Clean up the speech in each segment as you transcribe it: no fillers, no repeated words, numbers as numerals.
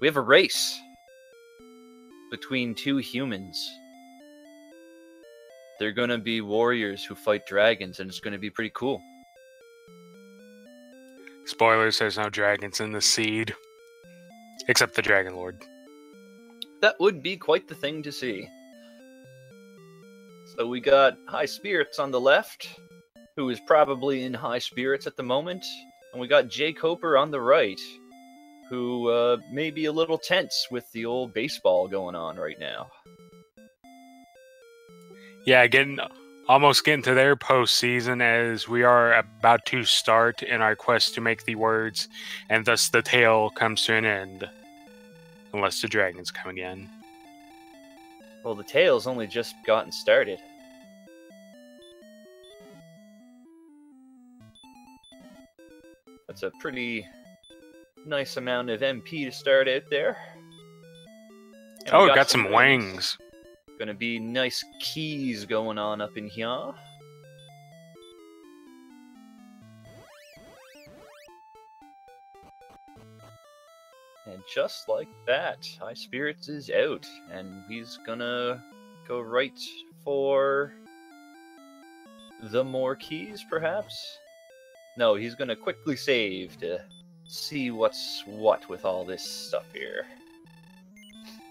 We have a race between two humans. They're gonna be warriors who fight dragons, and it's gonna be pretty cool. Spoilers, there's no dragons in the seed. Except the Dragon Lord. That would be quite the thing to see. So we got Highspirits on the left, who is probably in high spirits at the moment. And we got jkoper on the right, who may be a little tense with the old baseball going on right now. Yeah, almost getting to their postseason as we are about to start in our quest to make the words, and thus the tale comes to an end. Unless the dragons come again. Well, the tale's only just gotten started. That's a pretty nice amount of MP to start out there. And oh, got some wings. Gonna be nice keys going on up in here. And just like that, Highspirits is out, and he's gonna go right for the more keys, perhaps? No, he's gonna quickly save to see what's what with all this stuff here.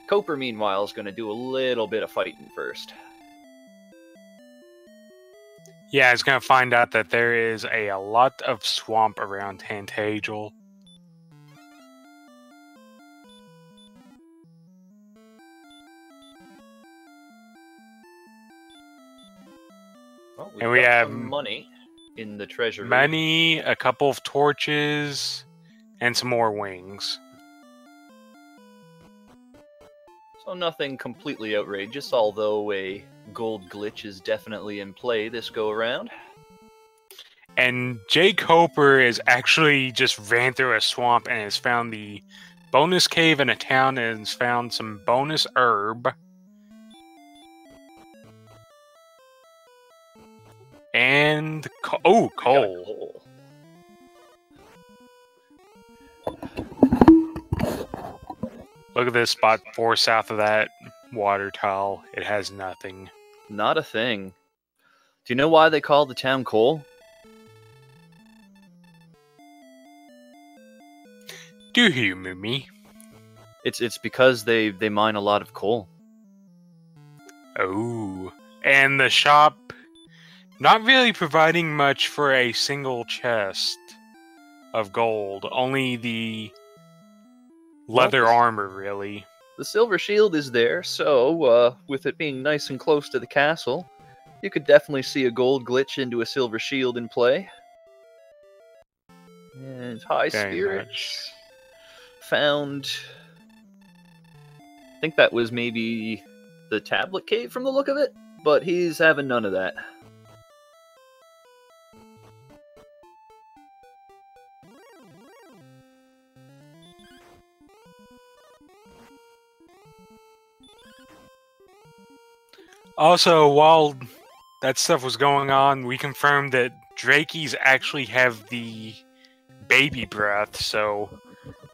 jkoper, meanwhile, is gonna do a little bit of fighting first. Yeah, he's gonna find out that there is a lot of swamp around Tantagel. Well, and we have some money in the treasury. Money, a couple of torches, and some more wings. So nothing completely outrageous, although a gold glitch is definitely in play this go-around. And jkoper is actually just ran through a swamp and has found the bonus cave in a town and has found some bonus herb. And coal. Coal. Look at this spot 4 south of that water tile. It has nothing. Not a thing. Do you know why they call the town Coal? Do you, Mimi? It's because they mine a lot of coal. Oh. And the shop not really providing much for a single chest of gold. Only the leather armor, really. The silver shield is there, so with it being nice and close to the castle, you could definitely see a gold glitch into a silver shield in play. And Highspirits found, I think that was maybe the tablet cave from the look of it, but he's having none of that. Also, while that stuff was going on, we confirmed that Drakies actually have the baby breath, so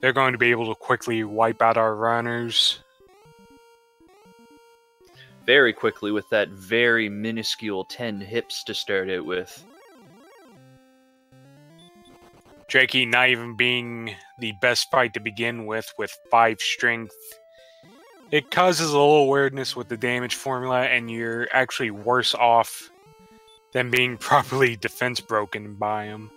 they're going to be able to quickly wipe out our runners. Very quickly with that very minuscule 10 hips to start out with. Drakey not even being the best fight to begin with 5 strength. It causes a little weirdness with the damage formula, and you're actually worse off than being properly defense broken by him.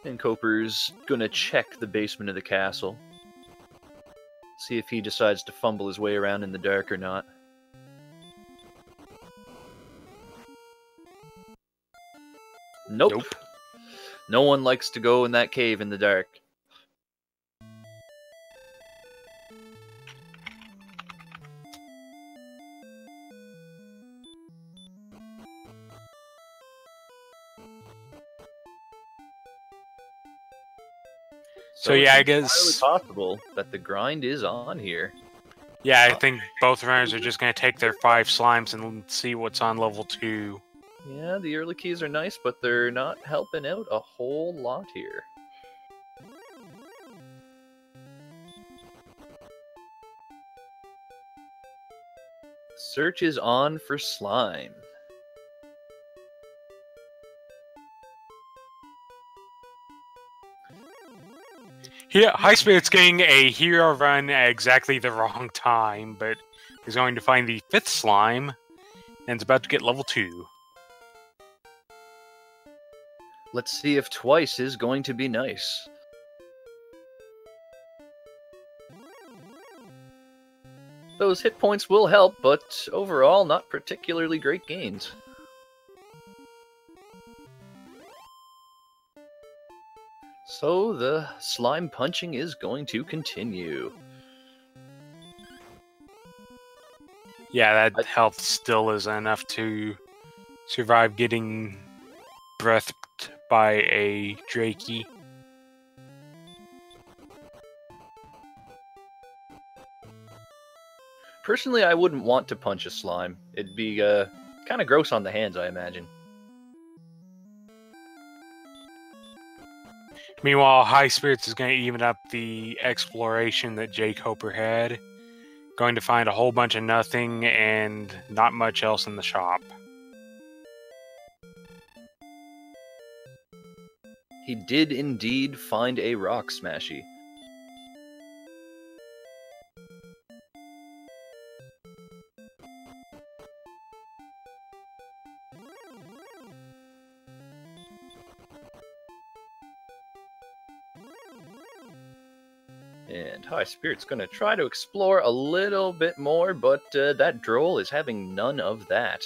And jkoper's gonna check the basement of the castle. See if he decides to fumble his way around in the dark or not. Nope. No one likes to go in that cave in the dark. So yeah, I guess it's entirely possible that the grind is on here. Yeah, I think both runners are just going to take their 5 slimes and see what's on level 2. Yeah, the early keys are nice, but they're not helping out a whole lot here. Search is on for slime. Yeah, Highspirits getting a hero run at exactly the wrong time, but is going to find the 5th slime, and is about to get level 2. Let's see if twice is going to be nice. Those hit points will help, but overall, not particularly great gains. So the slime punching is going to continue. Yeah, that health still is enough to survive getting breathed by a Drakey. Personally, I wouldn't want to punch a slime. It'd be kind of gross on the hands, I imagine. Meanwhile, Highspirits is going to even up the exploration that jkoper had. Going to find a whole bunch of nothing and not much else in the shop. He did indeed find a rock smashy. And Highspirit's going to try to explore a little bit more, but that droll is having none of that.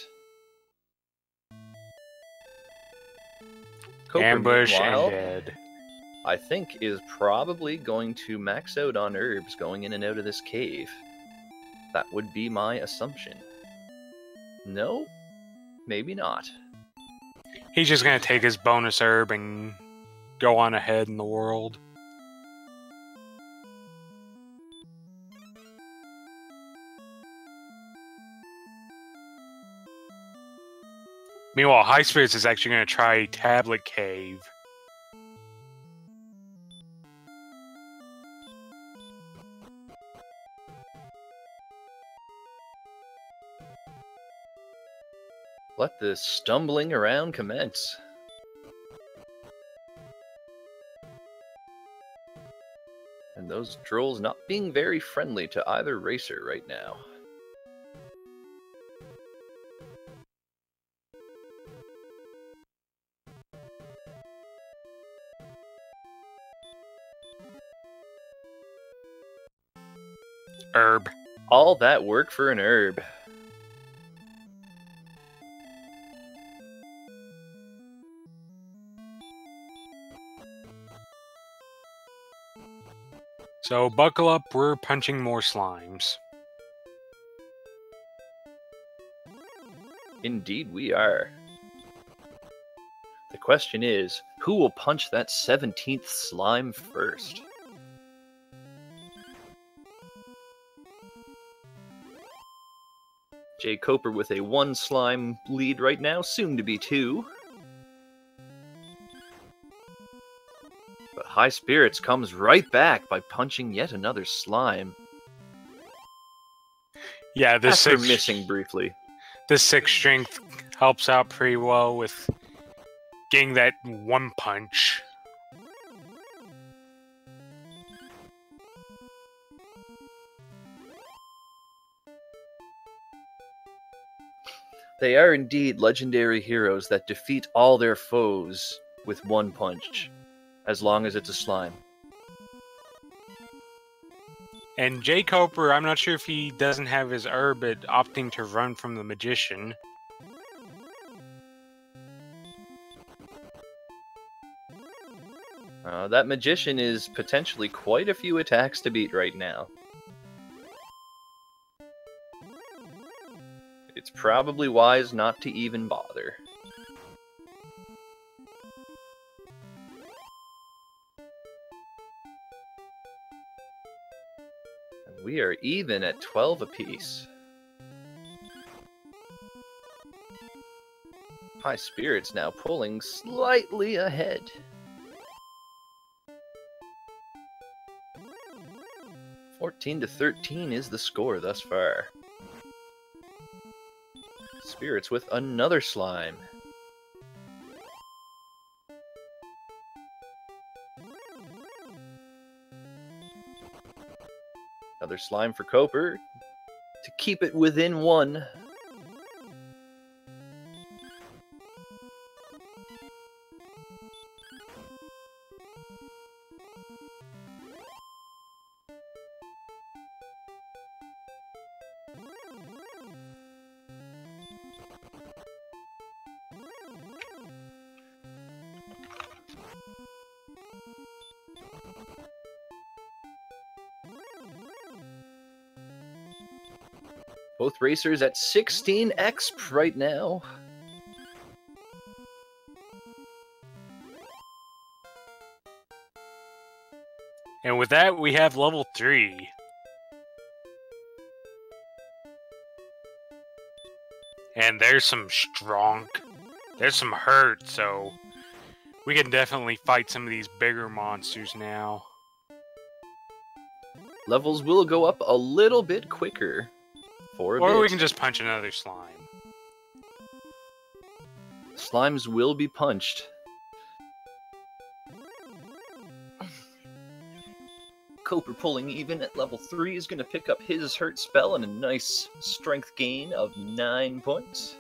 Koper, Ambush meanwhile, and dead. I think is probably going to max out on herbs going in and out of this cave. That would be my assumption. No, maybe not. He's just going to take his bonus herb and go on ahead in the world. Meanwhile, Highspirits is actually going to try Tablet Cave. Let the stumbling around commence. And those trolls not being very friendly to either racer right now. Herb. All that work for an herb. So buckle up, we're punching more slimes. Indeed we are. The question is, who will punch that 17th slime first? jkoper with a 1 slime lead right now, soon to be 2. But Highspirits comes right back by punching yet another slime. Yeah, this After missing briefly. This 6 strength helps out pretty well with getting that 1 punch. They are indeed legendary heroes that defeat all their foes with 1 punch, as long as it's a slime. And jkoper, I'm not sure if he doesn't have his herb, but opting to run from the magician. That magician is potentially quite a few attacks to beat right now. It's probably wise not to even bother. And we are even at 12 apiece. Highspirits now pulling slightly ahead. (14-13) is the score thus far. Spirits with another slime. Another slime for jkoper to keep it within one. Both racers at 16x right now. And with that, we have level 3. And there's some strong, there's some hurt, so we can definitely fight some of these bigger monsters now. Levels will go up a little bit quicker. Or we can just punch another slime. Slimes will be punched. jkoper pulling even at level 3 is going to pick up his hurt spell and a nice strength gain of 9 points.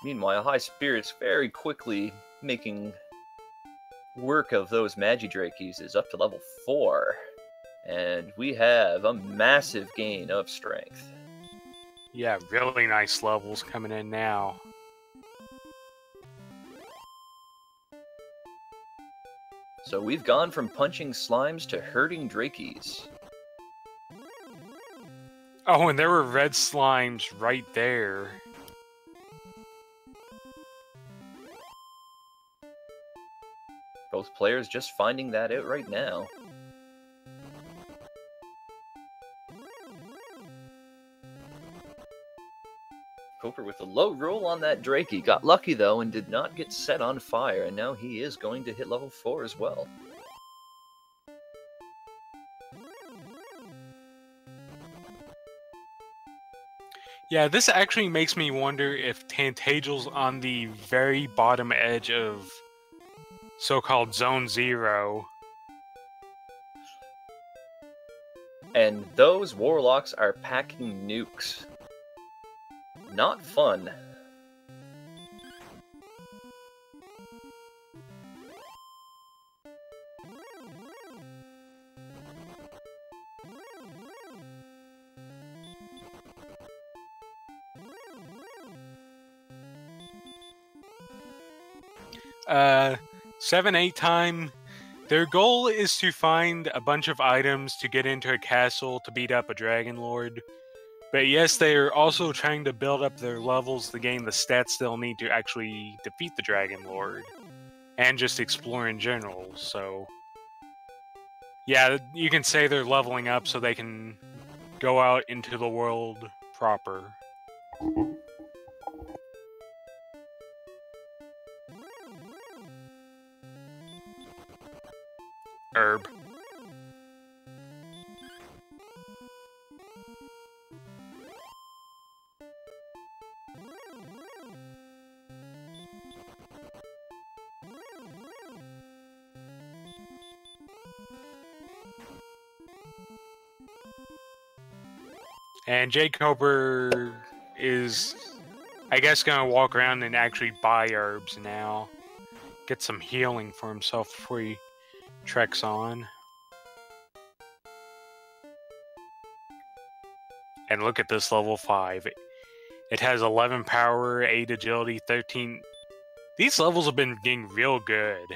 Meanwhile, Highspirits very quickly making work of those Magidrakies is up to level 4. And we have a massive gain of strength. Yeah, really nice levels coming in now. So we've gone from punching slimes to hurting drakies. Oh, and there were red slimes right there. Both players just finding that out right now. jkoper with a low roll on that Drakey. Got lucky though and did not get set on fire, and now he is going to hit level 4 as well. Yeah, this actually makes me wonder if Tantagel's on the very bottom edge of so-called Zone 0. And those warlocks are packing nukes. Not fun. Uh, 7-8 time. Their goal is to find a bunch of items to get into a castle to beat up a Dragon Lord. But yes, they are also trying to build up their levels to gain the stats they'll need to actually defeat the Dragon Lord. And just explore in general, so... yeah, you can say they're leveling up so they can go out into the world proper. Herb. And jkoper is, I guess, gonna walk around and actually buy herbs now. Get some healing for himself before he treks on. And look at this level 5. It has 11 power, 8 agility, 13... These levels have been getting real good.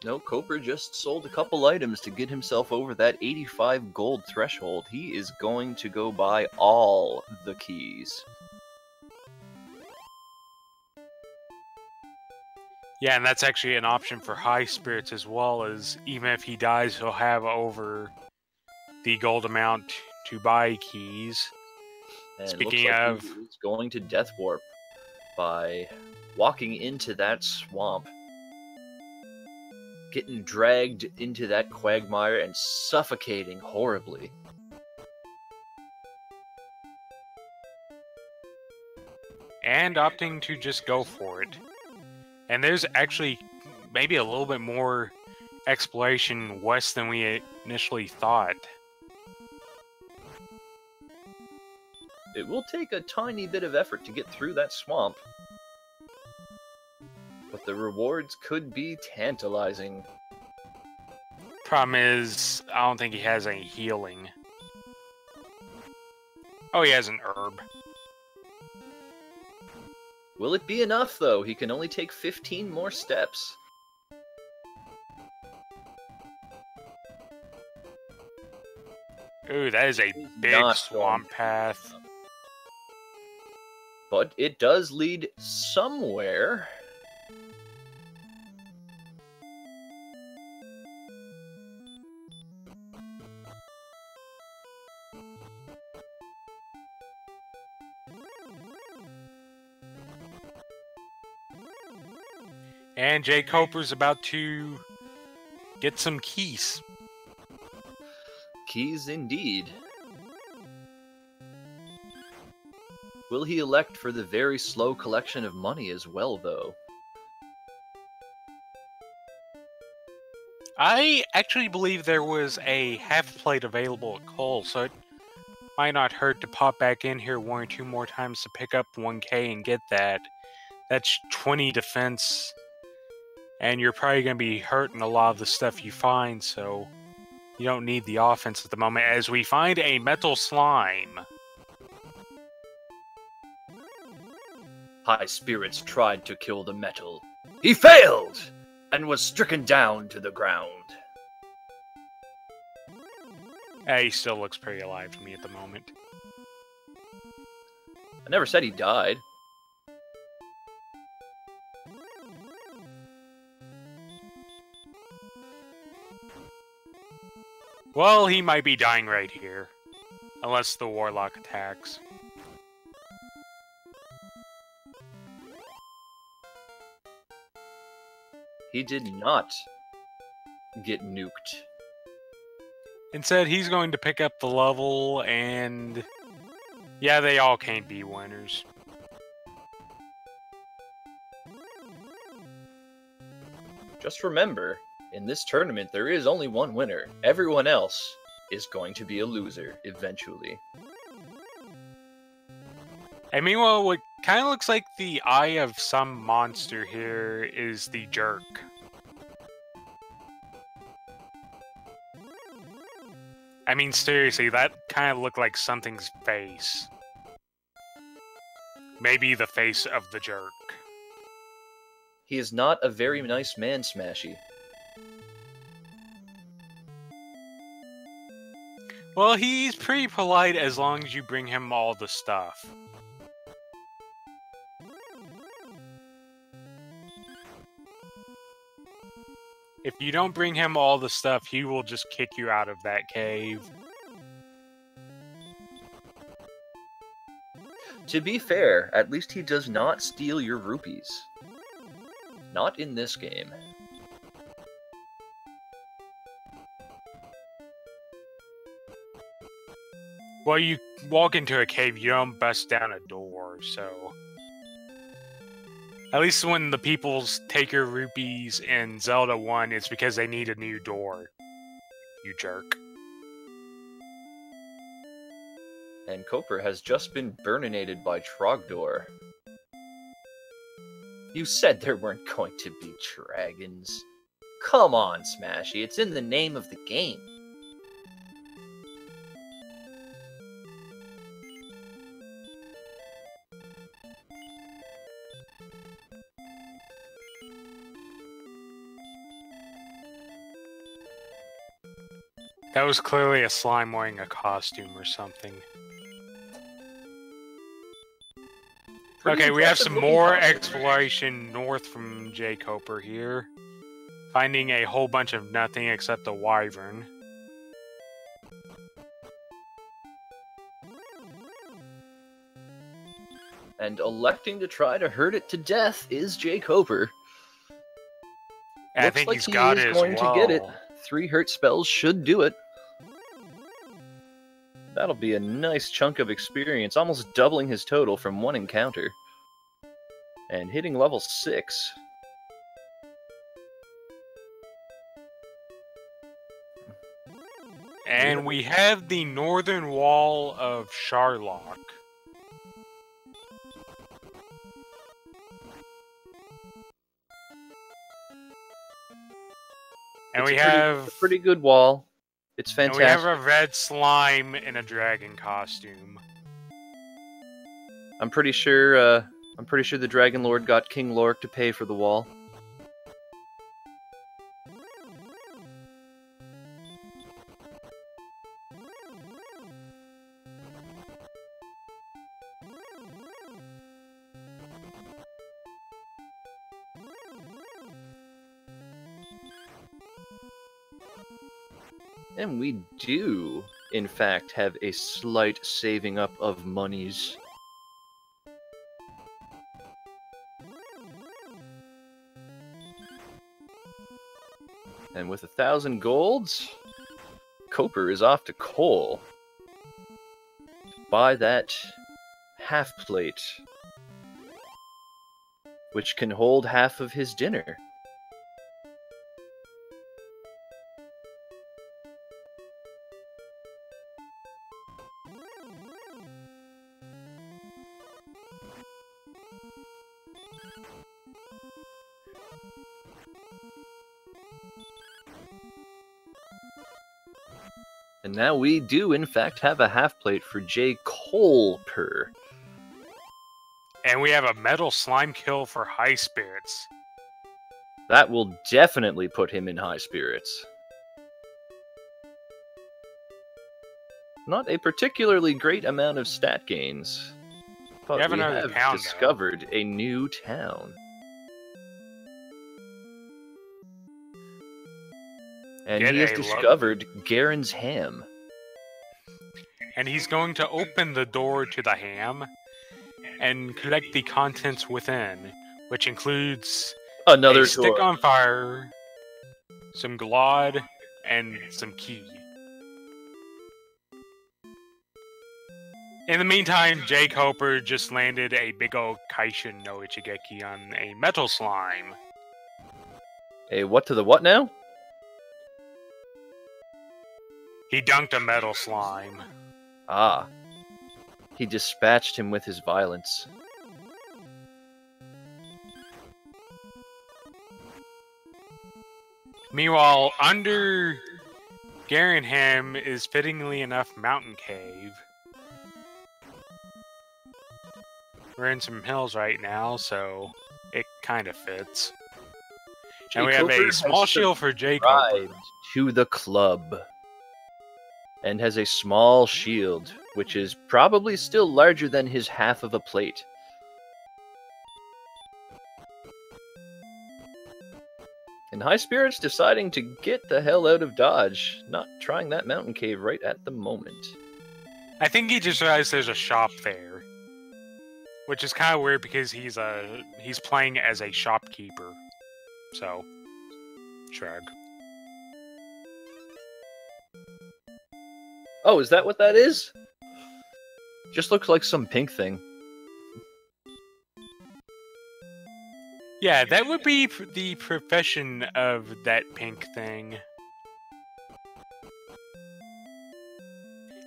No, jkoper just sold a couple items to get himself over that 85 gold threshold. He is going to go buy all the keys. Yeah, and that's actually an option for Highspirits as well, as even if he dies, he'll have over the gold amount to buy keys. And it looks Speaking like of... he's going to Death Warp by walking into that swamp, getting dragged into that quagmire and suffocating horribly. And opting to just go for it. And there's actually maybe a little bit more exploration west than we initially thought. It will take a tiny bit of effort to get through that swamp, but the rewards could be tantalizing. Problem is, I don't think he has any healing. Oh, he has an herb. Will it be enough, though? He can only take 15 more steps. Ooh, that is a big swamp path. But it does lead somewhere. And jkoper's about to get some keys. Keys indeed. Will he elect for the very slow collection of money as well, though? I actually believe there was a half plate available at Cole, so it might not hurt to pop back in here one or two more times to pick up 1k and get that. That's 20 defense, and you're probably going to be hurting a lot of the stuff you find, so you don't need the offense at the moment, as we find a metal slime. Highspirits tried to kill the metal. He failed, and was stricken down to the ground. He still looks pretty alive to me at the moment. I never said he died. Well, he might be dying right here. Unless the warlock attacks. He did not get nuked. Instead, he's going to pick up the level, and yeah, they all can't be winners. Just remember, in this tournament, there is only one winner. Everyone else is going to be a loser, eventually. And meanwhile, what kind of looks like the eye of some monster here is the jerk. I mean, seriously, that kind of looked like something's face. Maybe the face of the jerk. He is not a very nice man, Smashy. Well, he's pretty polite as long as you bring him all the stuff. If you don't bring him all the stuff, he will just kick you out of that cave. To be fair, at least he does not steal your rupees. Not in this game. Well, you walk into a cave, you don't bust down a door, so... At least when the people take your rupees in Zelda 1, it's because they need a new door. You jerk. And jkoper has just been burninated by Trogdor. You said there weren't going to be dragons. Come on, Smashy, it's in the name of the game. That was clearly a slime wearing a costume or something. Okay, we have some impressive-looking more possum. exploration north from jkoper here. Finding a whole bunch of nothing except the wyvern. And electing to try to hurt it to death is jkoper. I Looks think like he's he got is it as going to get it. well. 3 hurt spells should do it. That'll be a nice chunk of experience, almost doubling his total from 1 encounter. And hitting level 6. And we have the northern wall of Sharlock. And It's we a have pretty good wall. It's and fantastic. we have a red slime in a dragon costume. I'm pretty sure the Dragon Lord got King Lork to pay for the wall. And we do, in fact, have a slight saving up of monies. And with 1,000 golds, Koper is off to Cole. Buy that half plate, which can hold half of his dinner. And now we do, in fact, have a half plate for jkoper. And we have a metal slime kill for Highspirits. That will definitely put him in high spirits. Not a particularly great amount of stat gains, but we have discovered a new town. And he has discovered Garen's ham. And he's going to open the door to the ham and collect the contents within, which includes another a stick on fire, some glod, and some key. In the meantime, jkoper just landed a big old Kaishin no Ichigeki on a metal slime. A what to the what now? He dunked a metal slime. Ah. He dispatched him with his violence. Meanwhile, under Garenham is fittingly enough Mountain Cave. We're in some hills right now, so it kind of fits. And we have a small shield for jkoper. To the club. And has a small shield, which is probably still larger than his half of a plate. And Highspirits deciding to get the hell out of Dodge, not trying that mountain cave right at the moment. I think he just realized there's a shop there, which is kind of weird because he's playing as a shopkeeper. So, shrug. Oh, is that what that is? Just looks like some pink thing. Yeah, that would be the profession of that pink thing.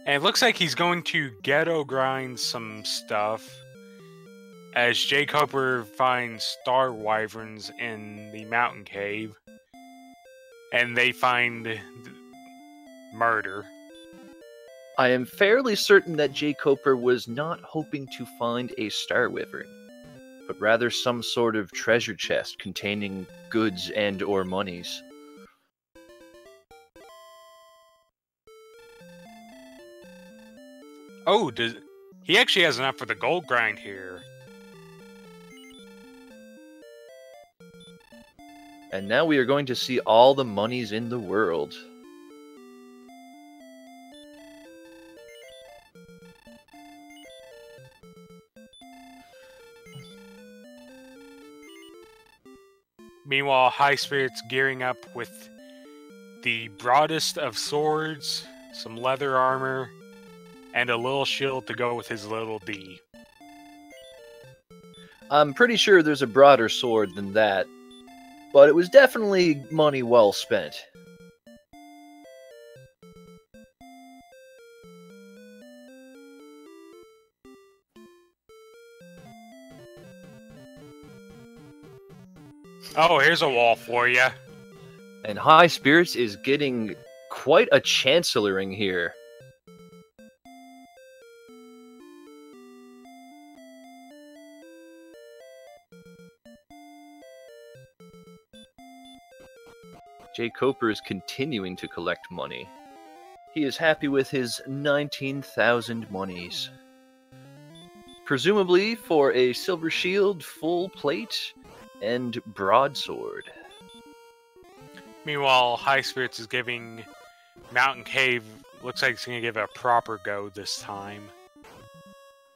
And it looks like he's going to ghetto grind some stuff as jkoper finds star wyverns in the mountain cave. And they find murder. I am fairly certain that jkoper was not hoping to find a star wyvern, but rather some sort of treasure chest containing goods and or monies. Oh, he actually has enough for the gold grind here. And now we are going to see all the monies in the world. Meanwhile, Highspirits gearing up with the broadest of swords, some leather armor, and a little shield to go with his little D. I'm pretty sure there's a broader sword than that, but it was definitely money well spent. Oh, here's a wall for you. And Highspirits is getting quite a chancelloring here. jkoper is continuing to collect money. He is happy with his 19,000 monies. Presumably for a silver shield, full plate, and broadsword. Meanwhile, Highspirits is giving Mountain Cave, looks like he's going to give it a proper go this time.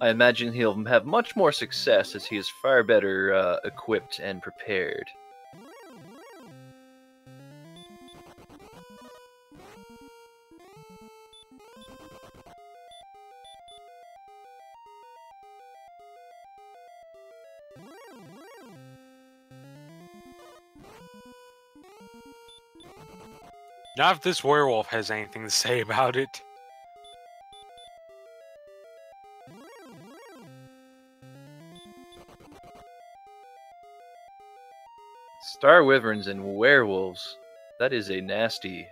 I imagine he'll have much more success as he is far better equipped and prepared. Not if this werewolf has anything to say about it. Star wyverns and werewolves. That is a nasty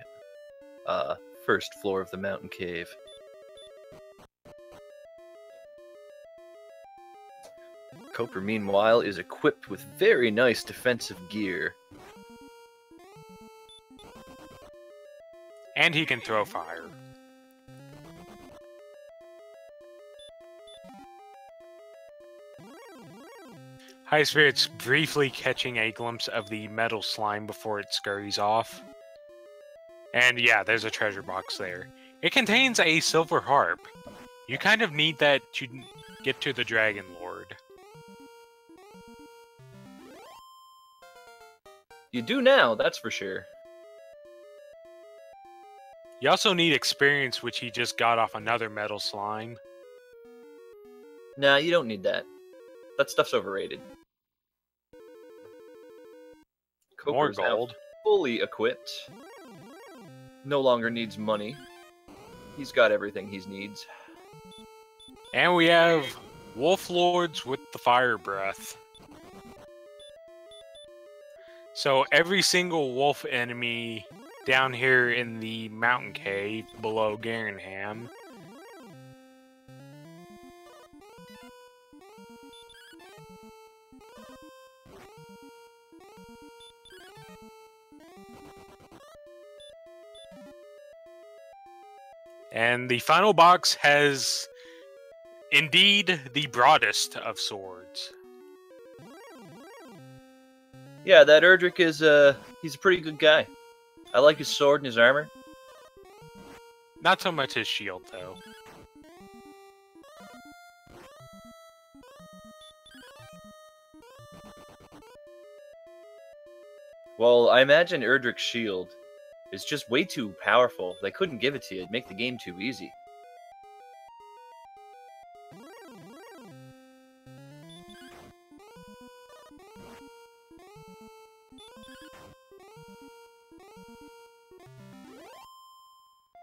first floor of the mountain cave. jkoper, meanwhile, is equipped with very nice defensive gear. And he can throw fire. Highspirits briefly catching a glimpse of the metal slime before it scurries off. And yeah, there's a treasure box there. It contains a silver harp. You kind of need that to get to the Dragon Lord. You do now, that's for sure. You also need experience, which he just got off another metal slime. Nah, you don't need that. That stuff's overrated. More jkoper's now gold. fully equipped. No longer needs money. He's got everything he needs. And we have Wolf Lords with the Fire Breath. So every single wolf enemy down here in the mountain cave below Garenham and the final box has indeed the broadest of swords. Yeah, that Erdrick is he's a pretty good guy. I like his sword and his armor. Not so much his shield, though. Well, I imagine Erdrick's shield is just way too powerful. They couldn't give it to you. It'd make the game too easy.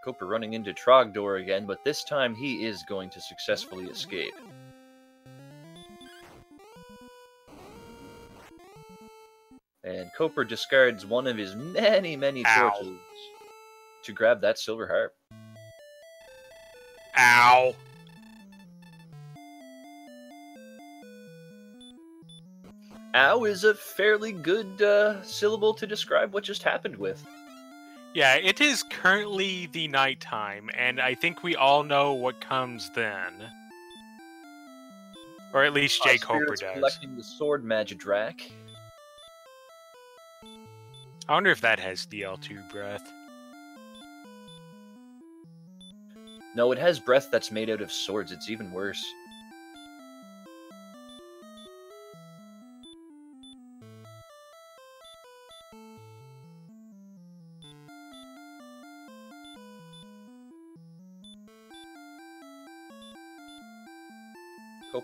jkoper running into Trogdor again, but this time he is going to successfully escape. And jkoper discards one of his many, many torches to grab that silver harp. Ow! Ow is a fairly good syllable to describe what just happened with. Yeah, it is currently the nighttime, and I think we all know what comes then. Or at least jkoper does. Collecting the sword Magidrak. I wonder if that has DL2 breath. No, it has breath that's made out of swords. It's even worse.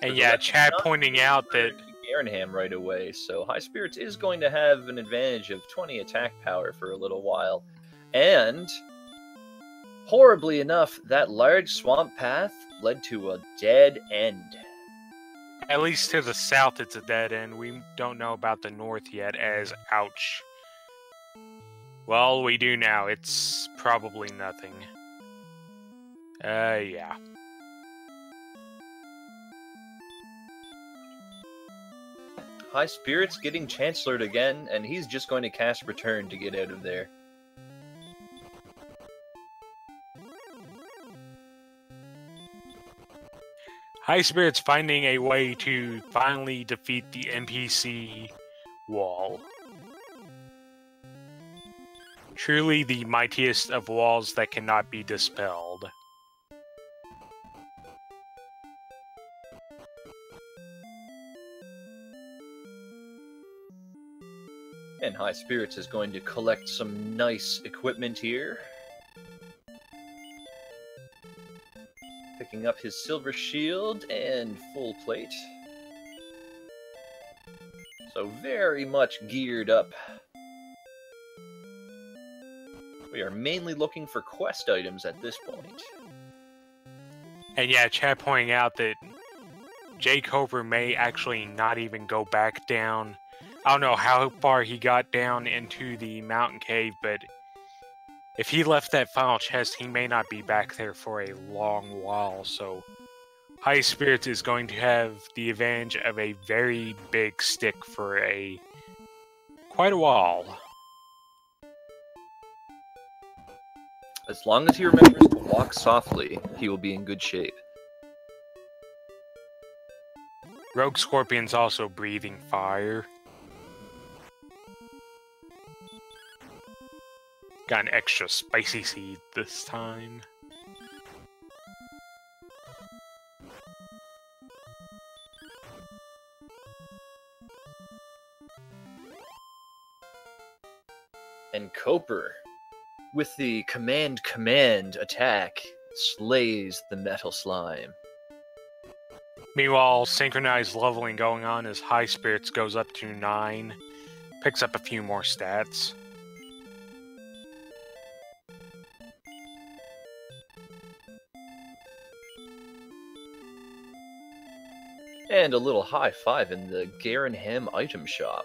And yeah, Chad pointing out that Garenham right away, so Highspirits is going to have an advantage of 20 attack power for a little while. And horribly enough, that large swamp path led to a dead end. At least to the south, it's a dead end. We don't know about the north yet, as ouch. Well, we do now. It's probably nothing. Yeah. Highspirits getting Chancellored again, and he's just going to cast Return to get out of there. Highspirits finding a way to finally defeat the NPC wall. Truly the mightiest of walls that cannot be dispelled. And Highspirits is going to collect some nice equipment here. Picking up his silver shield and full plate. So very much geared up. We are mainly looking for quest items at this point. And yeah, Chad pointing out that jkoper may actually not even go back down. I don't know how far he got down into the mountain cave, but if he left that final chest, he may not be back there for a long while, so Highspirits is going to have the advantage of a very big stick for quite a while. As long as he remembers to walk softly, he will be in good shape. Rogue Scorpion's also breathing fire. Got an extra spicy seed this time. And Koper, with the command attack, slays the metal slime. Meanwhile, synchronized leveling going on as Highspirits goes up to 9, picks up a few more stats. And a little high five in the Garenham item shop.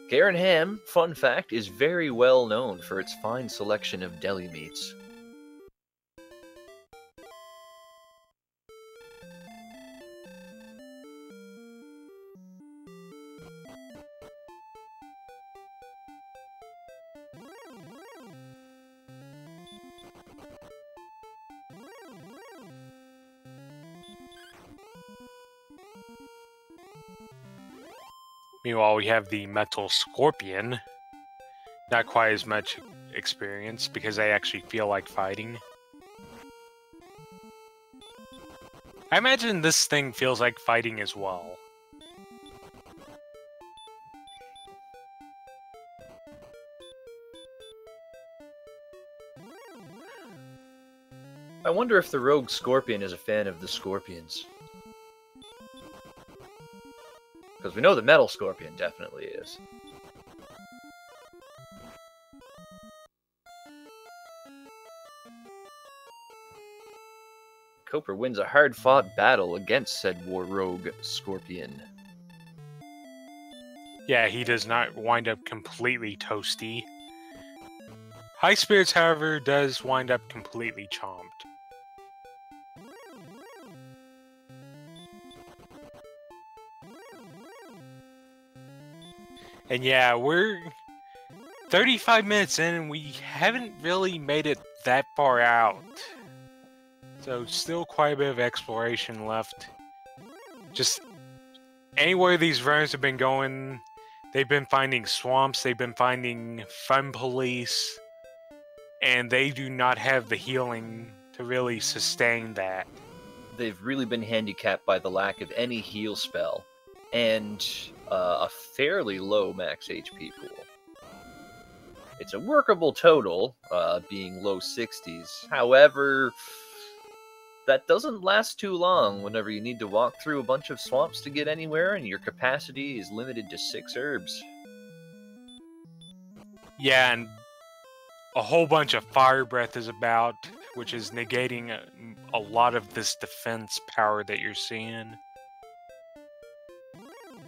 Garenham, fun fact, is very well known for its fine selection of deli meats. Meanwhile, we have the Metal Scorpion. Not quite as much experience because they actually feel like fighting. I imagine this thing feels like fighting as well. I wonder if the Rogue Scorpion is a fan of the Scorpions. Because we know the Metal Scorpion definitely is. Koper wins a hard-fought battle against said Rogue Scorpion. Yeah, he does not wind up completely toasty. Highspirits, however, does wind up completely chomped. And yeah, we're 35 minutes in and we haven't really made it that far out. So still quite a bit of exploration left. Just anywhere these runs have been going, They've been finding swamps, they've been finding fun police, and they do not have the healing to really sustain that. They've really been handicapped by the lack of any heal spell and a fairly low max HP pool. It's a workable total, being low 60s. However, that doesn't last too long whenever you need to walk through a bunch of swamps to get anywhere and your capacity is limited to 6 herbs. Yeah, and a whole bunch of fire breath is about, which is negating a lot of this defense power that you're seeing.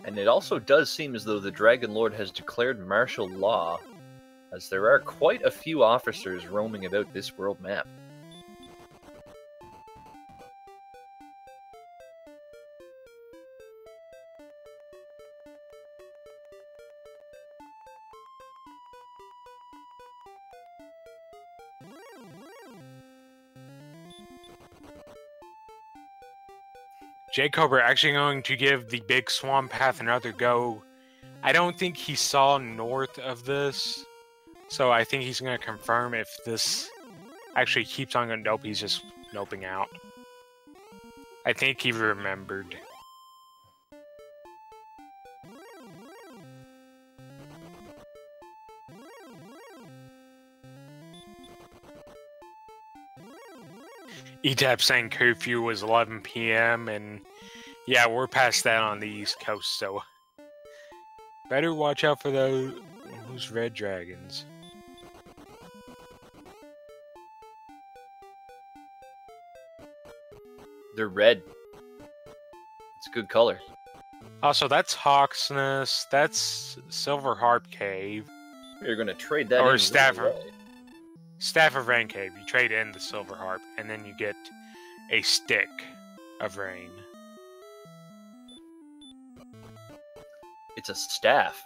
And it also does seem as though the Dragon Lord has declared martial law, as there are quite a few officers roaming about this world map. jkoper actually going to give the big swamp path another go. I don't think he saw north of this, so I think he's going to confirm if this actually keeps on going. Nope, he's just noping out. I think he remembered. ETAP saying curfew was 11 p.m. and yeah, we're past that on the East Coast, so better watch out for those red dragons. They're red. It's a good color. Also, that's Hawk's Nest, that's Silver Harp Cave. You're gonna trade that or in Staff of Rain Cave. You trade in the Silver Harp, and then you get a Stick of Rain. It's a staff.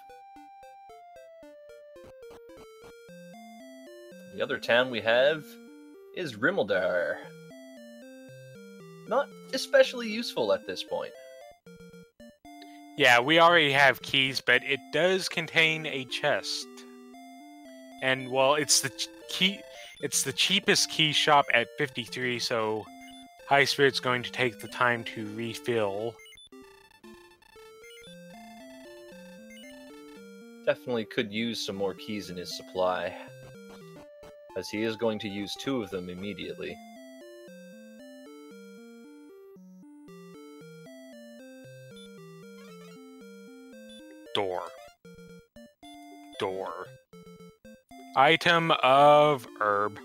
The other town we have is Rimmeldar. Not especially useful at this point. Yeah, we already have keys, but it does contain a chest. And, well, it's the cheapest key shop at 53, so Highspirits going to take the time to refill. Definitely could use some more keys in his supply, as he is going to use 2 of them immediately. Door. Item of herb.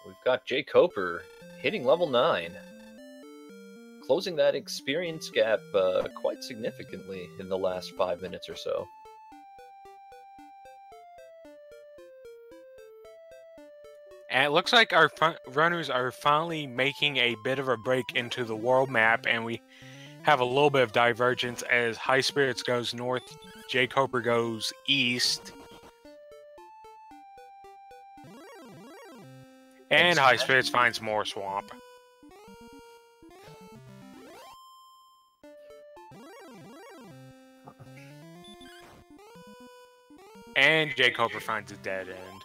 We've got jkoper hitting level 9. Closing that experience gap quite significantly in the last 5 minutes or so. And it looks like our runners are finally making a bit of a break into the world map, and we have a little bit of divergence as Highspirits goes north, jkoper goes east, and Highspirits finds more swamp. And jkoper finds a dead end.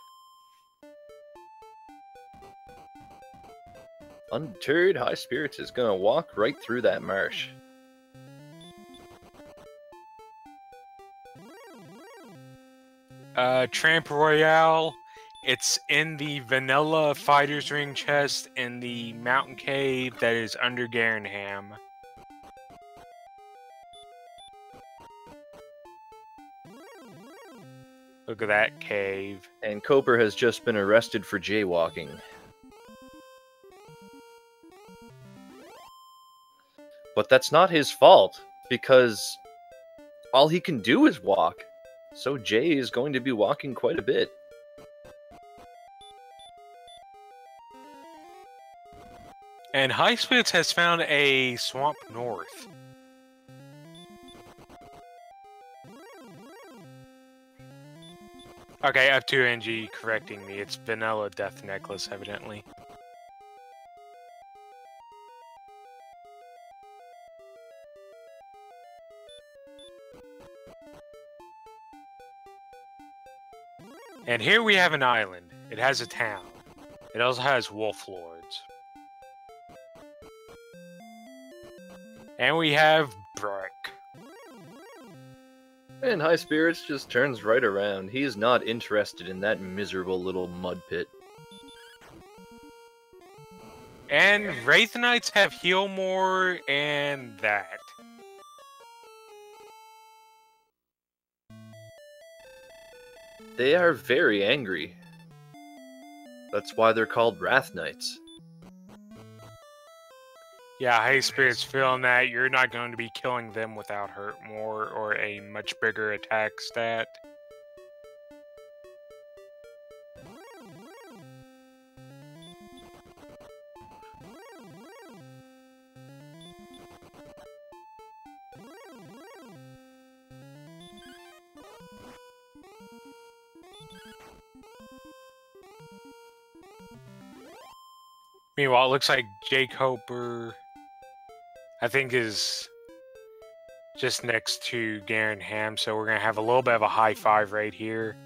Undeterred, Highspirits is gonna walk right through that marsh. Tramp Royale, it's in the vanilla Fighter's Ring chest in the mountain cave that is under Garenham. Look at that cave. And Koper has just been arrested for jaywalking. But that's not his fault, because all he can do is walk. So Jay is going to be walking quite a bit. And Highspirits has found a swamp north. Okay, up to NG correcting me. It's Vanilla Death Necklace, evidently. And here we have an island. It has a town. It also has wolf lords. And we have Brick. And Highspirits just turns right around. He is not interested in that miserable little mud pit. And Wraithnites have Heal More and that. They are very angry. That's why they're called Wrath Knights. Yeah, Highspirits feeling that you're not going to be killing them without Hurt More or a much bigger attack stat. Meanwhile, it looks like jkoper, I think, is just next to Garen Ham, so we're going to have a little bit of a high five right here.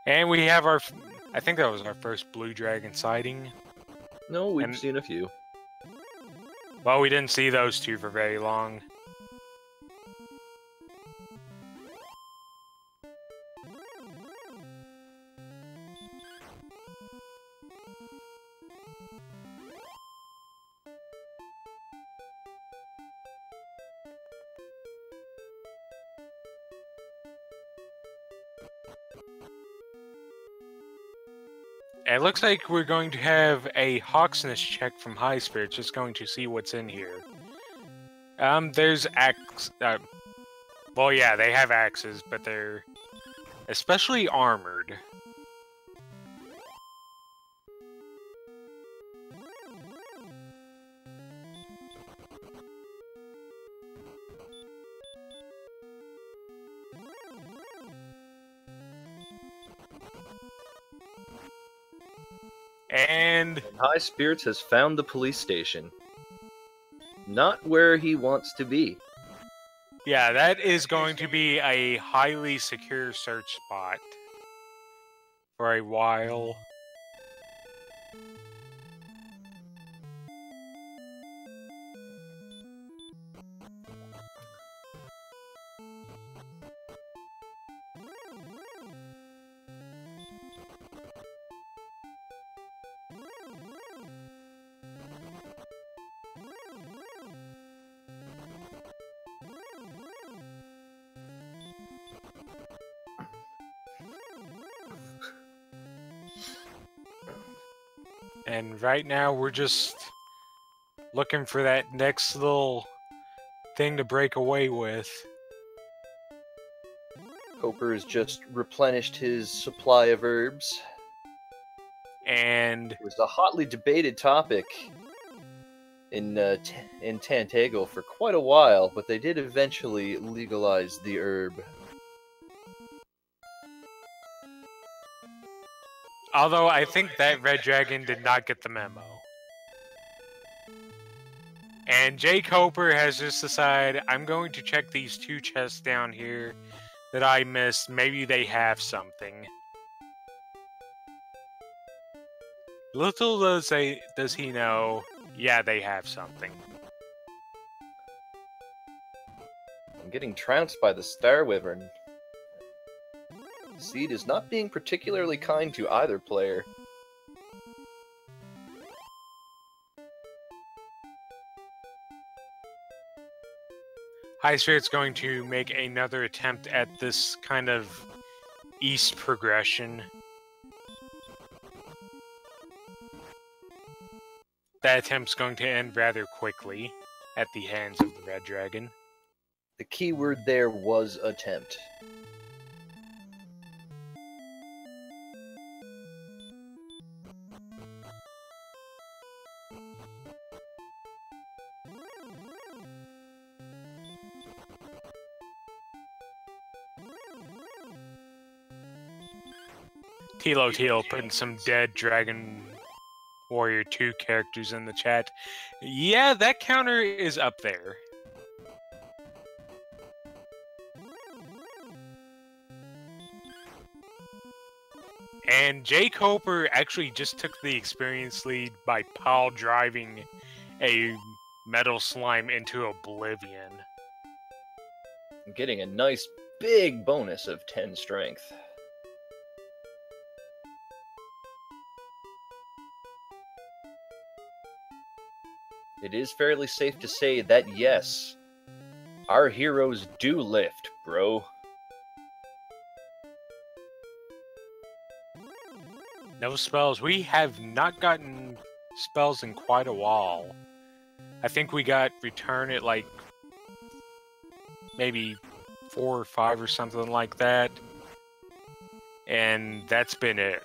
And we have our, I think that was our first Blue Dragon sighting. No, we've seen a few. Well, we didn't see those two for very long. It looks like we're going to have a Hawksness check from Highspirits, just going to see what's in here. There's axe. Well, yeah, they have axes, but they're especially armored. And Highspirits has found the police station. Not where he wants to be. yeah, that is going to be a highly secure search spot for a while. And right now we're just looking for that next little thing to break away with. Koper has just replenished his supply of herbs. And It was a hotly debated topic in Tantago for quite a while, but they did eventually legalize the herb. although I think that Red Dragon did not get the memo. And jkoper has just decided, I'm going to check these two chests down here that I missed. Maybe they have something. Little does he know, yeah, they have something. I'm getting trounced by the Star Wyvern. Seed is not being particularly kind to either player. Highspirits going to make another attempt at this kind of east progression. That attempt's going to end rather quickly at the hands of the Red Dragon. The key word there was attempt. Tilo putting some dead Dragon Warrior 2 characters in the chat. Yeah, that counter is up there. And jkoper actually just took the experience lead by pile driving a metal slime into oblivion. Getting a nice big bonus of 10 strength. It is fairly safe to say that yes, our heroes do lift, bro. No spells. We have not gotten spells in quite a while. I think we got return at like maybe 4 or 5 or something like that. And that's been it.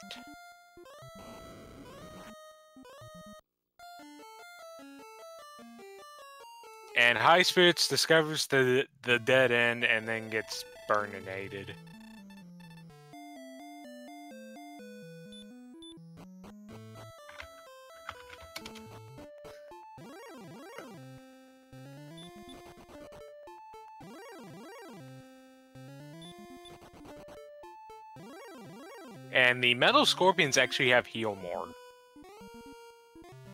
And Highspirits discovers the dead end and then gets burninated. And the metal scorpions actually have heal more.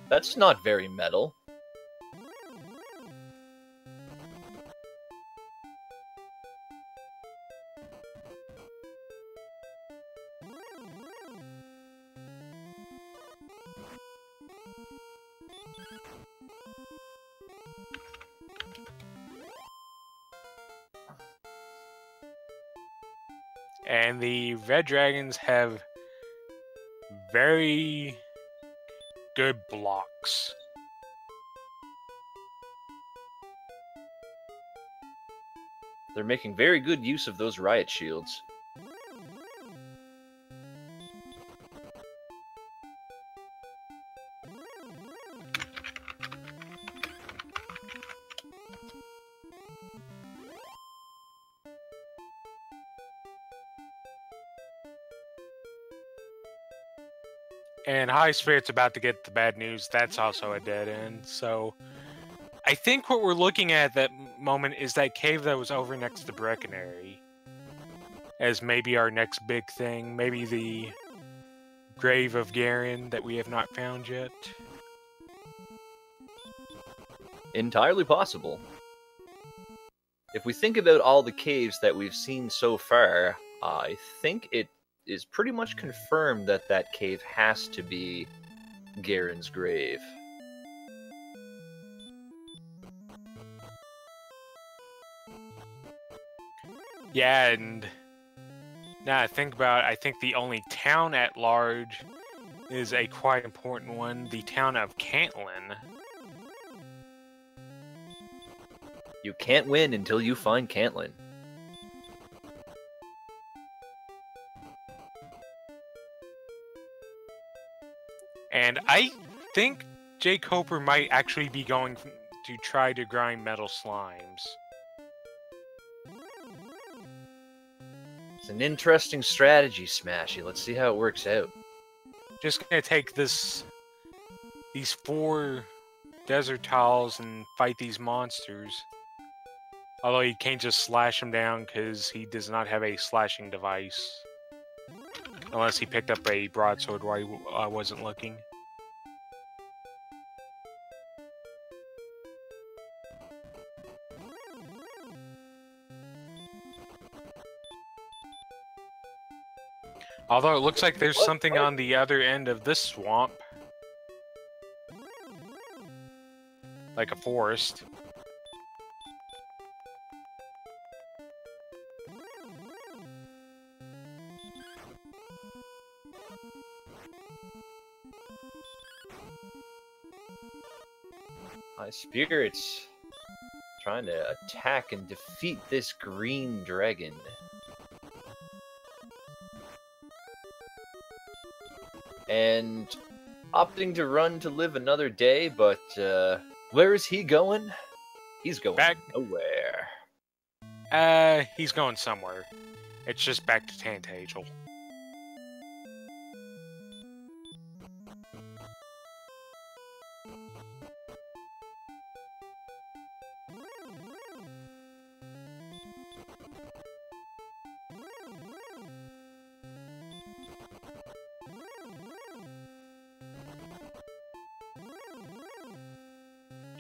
That's not very metal. And the red dragons have very good blocks. They're making very good use of those riot shields. And Highspirits about to get the bad news. That's also a dead end. So I think what we're looking at that moment is that cave that was over next to Breckenary as maybe our next big thing. Maybe the grave of Garen that we have not found yet. Entirely possible. If we think about all the caves that we've seen so far, I think it is pretty much confirmed that that cave has to be Garen's grave. Yeah, and now I think about it, I think the only town at large is a quite important one, the town of Cantlin. You can't win until you find Cantlin. And I think jkoper might actually be going to try to grind metal slimes. It's an interesting strategy, Smashy. Let's see how it works out. Just gonna take these 4 desert tiles and fight these monsters. Although he can't just slash them down because he does not have a slashing device. Unless he picked up a broadsword while I wasn't looking. Although it looks like there's something on the other end of this swamp. Like a forest. Highspirits trying to attack and defeat this green dragon. And opting to run to live another day, but where is he going? He's going back nowhere. He's going somewhere. It's just back to Tantagel.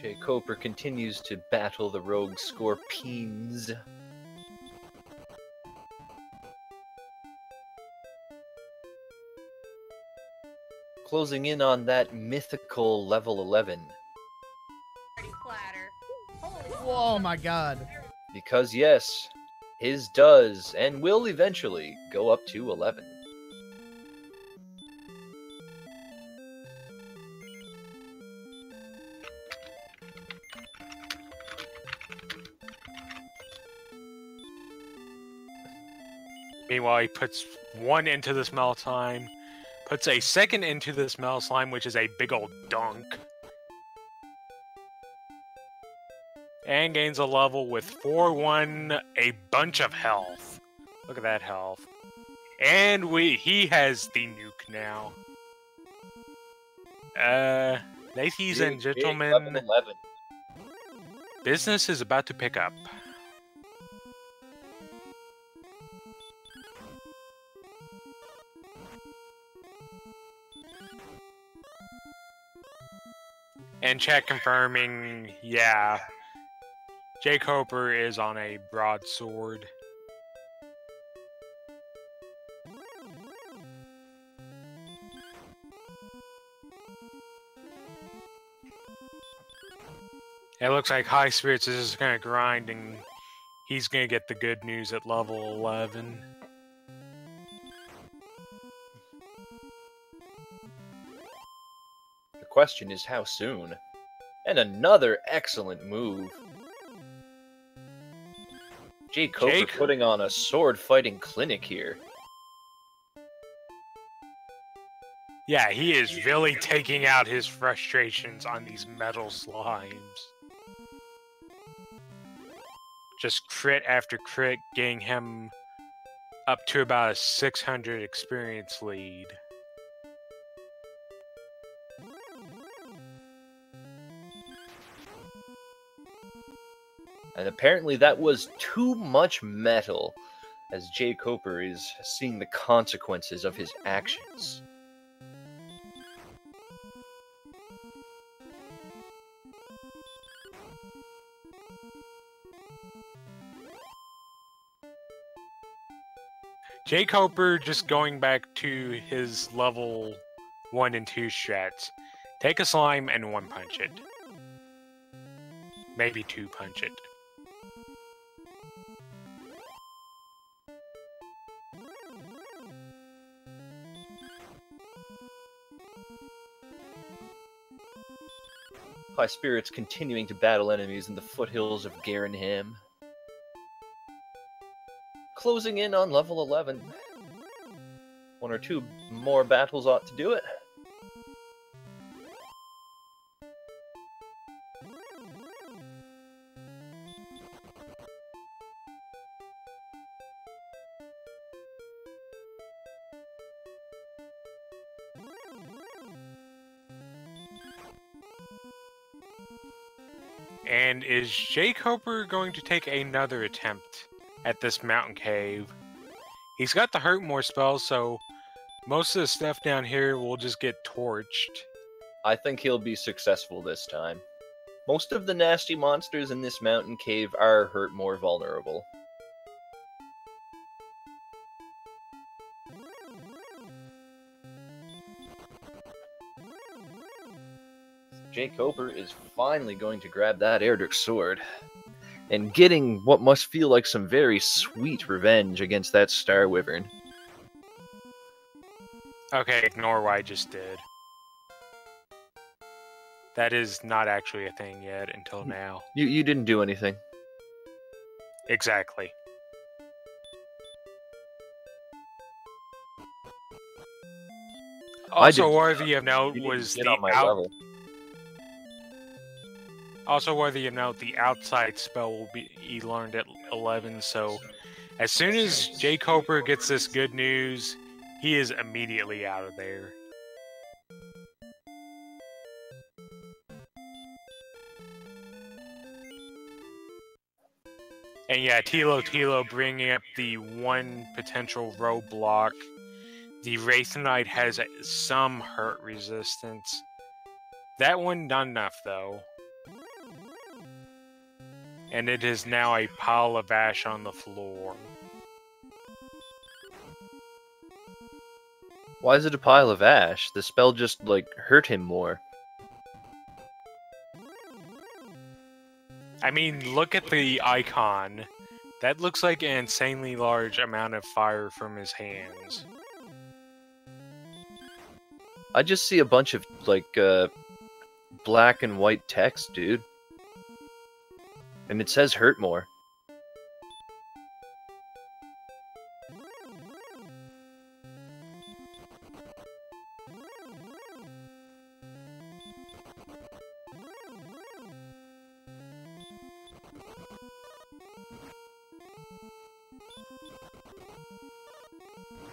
jkoper continues to battle the rogue scorpions. Closing in on that mythical level 11. Oh my god. Because yes, his does and will eventually go up to 11. Meanwhile, he puts one into the smell slime, puts a second into the smell slime, which is a big old dunk, and gains a level with 4-1, a bunch of health. Look at that health. And he has the nuke now. Ladies and gentlemen, level 11. business is about to pick up. And chat confirming, yeah, jkoper is on a broadsword. It looks like Highspirits is just going to grind and he's going to get the good news at level 11. The question is how soon? And another excellent move. jkoper putting on a sword fighting clinic here. Yeah, he is really taking out his frustrations on these metal slimes. Just crit after crit, getting him up to about a 600 experience lead. And apparently that was too much metal, as jkoper is seeing the consequences of his actions. jkoper just going back to his level 1 and 2 strats. Take a slime and one punch it. Maybe two punch it. Highspirits continuing to battle enemies in the foothills of Garenham. Closing in on level 11. One or two more battles ought to do it. And is jkoper going to take another attempt at this mountain cave? He's got the hurt more spells, so most of the stuff down here will just get torched. I think he'll be successful this time. Most of the nasty monsters in this mountain cave are hurt more vulnerable. jkoper is finally going to grab that Erdrick sword, and getting what must feel like some very sweet revenge against that Star Wyvern. Okay, ignore what I just did. That is not actually a thing yet until now. You didn't do anything. Exactly. Also worthy of note was the the outside spell will be learned at 11, so as soon as jkoper gets this good news, he is immediately out of there. And yeah, Tilo bringing up the one potential roadblock. The Wraithenite has some hurt resistance. That one, not enough, though. And it is now a pile of ash on the floor. Why is it a pile of ash? The spell just, like, hurt him more. I mean, look at the icon. That looks like an insanely large amount of fire from his hands. I just see a bunch of, like, black and white text, dude. And it says hurt more.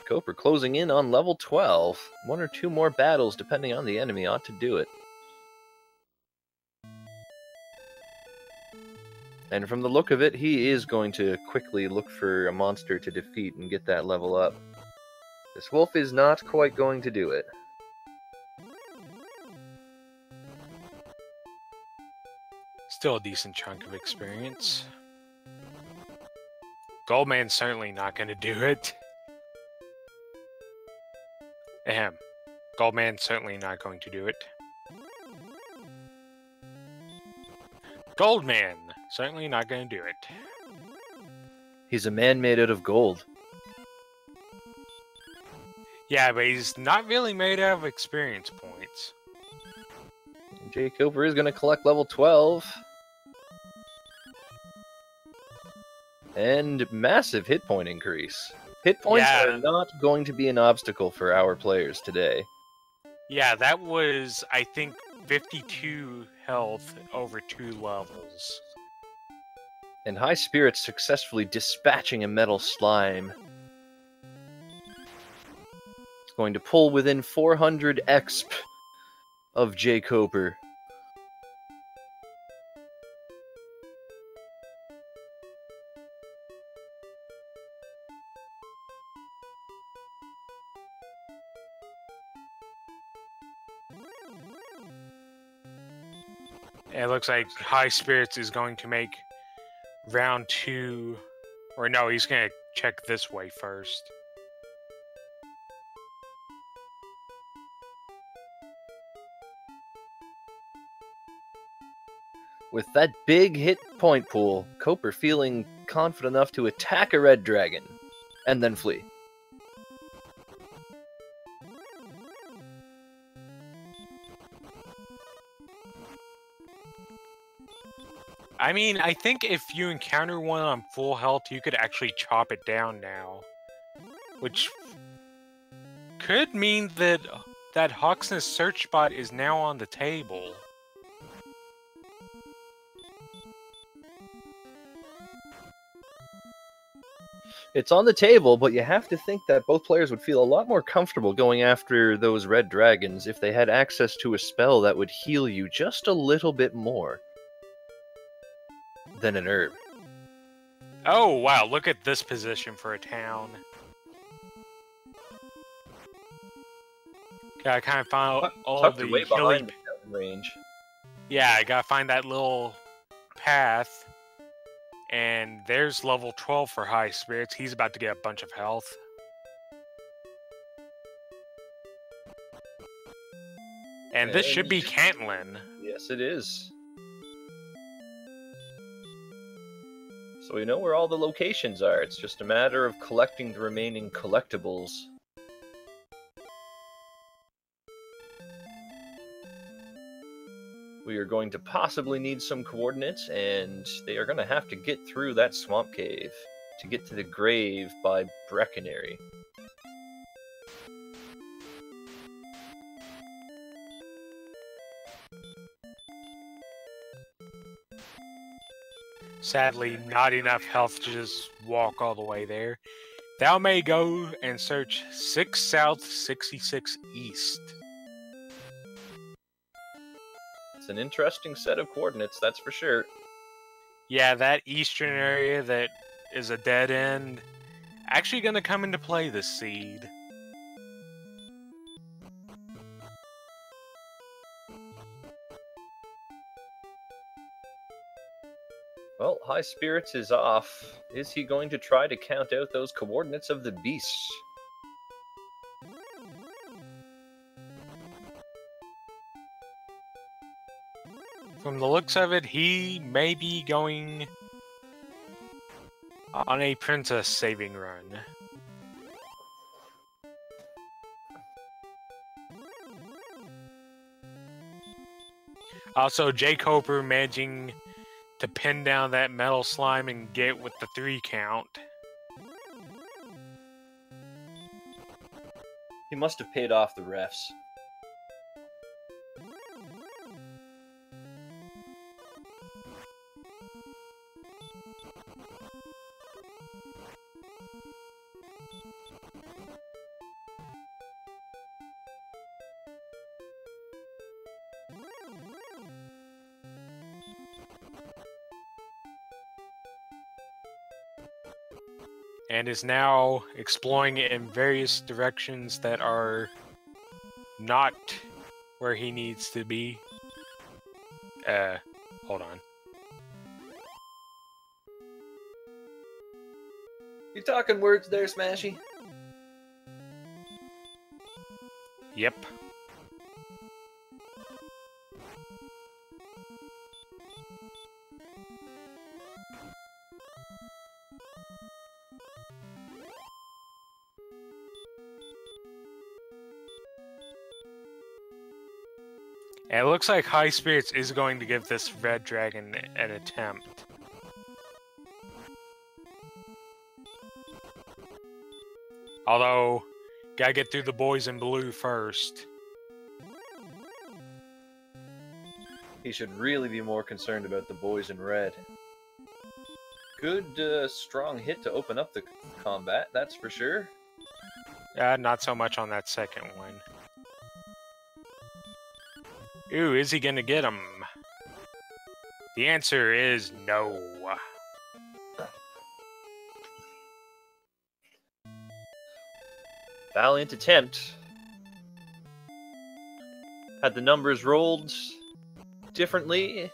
Jkoper closing in on level 12. 1 or 2 more battles, depending on the enemy, ought to do it. And from the look of it, he is going to quickly look for a monster to defeat and get that level up. This wolf is not quite going to do it. Still a decent chunk of experience. Goldman's certainly not going to do it. Ahem. Goldman's certainly not going to do it. Goldman! Certainly not going to do it. He's a man made out of gold. Yeah, but he's not really made out of experience points. jkoper is going to collect level 12. And massive hit point increase. Hit points are not going to be an obstacle for our players today. Yeah, that was, I think, 52 health over 2 levels. And Highspirits successfully dispatching a metal slime. It's going to pull within 400 exp of jkoper. It looks like Highspirits is going to make round 2, or no, he's going to check this way first. With that big hit point pool, jkoper feeling confident enough to attack a red dragon, and then flee. I mean, I think if you encounter one on full health, you could actually chop it down now. Which could mean that Hawksness search spot is now on the table. It's on the table, but you have to think that both players would feel a lot more comfortable going after those red dragons if they had access to a spell that would heal you just a little bit more than an herb. Oh, wow, look at this position for a town. Gotta kind of find all of the way behind the mountain range. Yeah, I gotta find that little path. And there's level 12 for Highspirits. He's about to get a bunch of health. And this should be Cantlin. Yes, it is. So we know where all the locations are. It's just a matter of collecting the remaining collectibles. We are going to possibly need some coordinates, and they are going to have to get through that swamp cave to get to the grave by Breckenary. Sadly, not enough health to just walk all the way there. Thou may go and search 6 south, 66 east. It's an interesting set of coordinates, that's for sure. Yeah, that eastern area that is a dead end, actually going to come into play this seed. Well, Highspirits is off. Is he going to try to count out those coordinates of the beast? From the looks of it, he may be going on a princess saving run. Also, jkoper managing to pin down that metal slime and get with the 3 count. He must have paid off the refs. And is now exploring it in various directions that are not where he needs to be. Hold on. You talking words there, Smashy? Yep. And it looks like Highspirits is going to give this red dragon an attempt. Although, gotta get through the boys in blue first. He should really be more concerned about the boys in red. Good, strong hit to open up the combat, that's for sure. Not so much on that second one. Ooh, is he gonna get him? The answer is no. Valiant attempt. Had the numbers rolled differently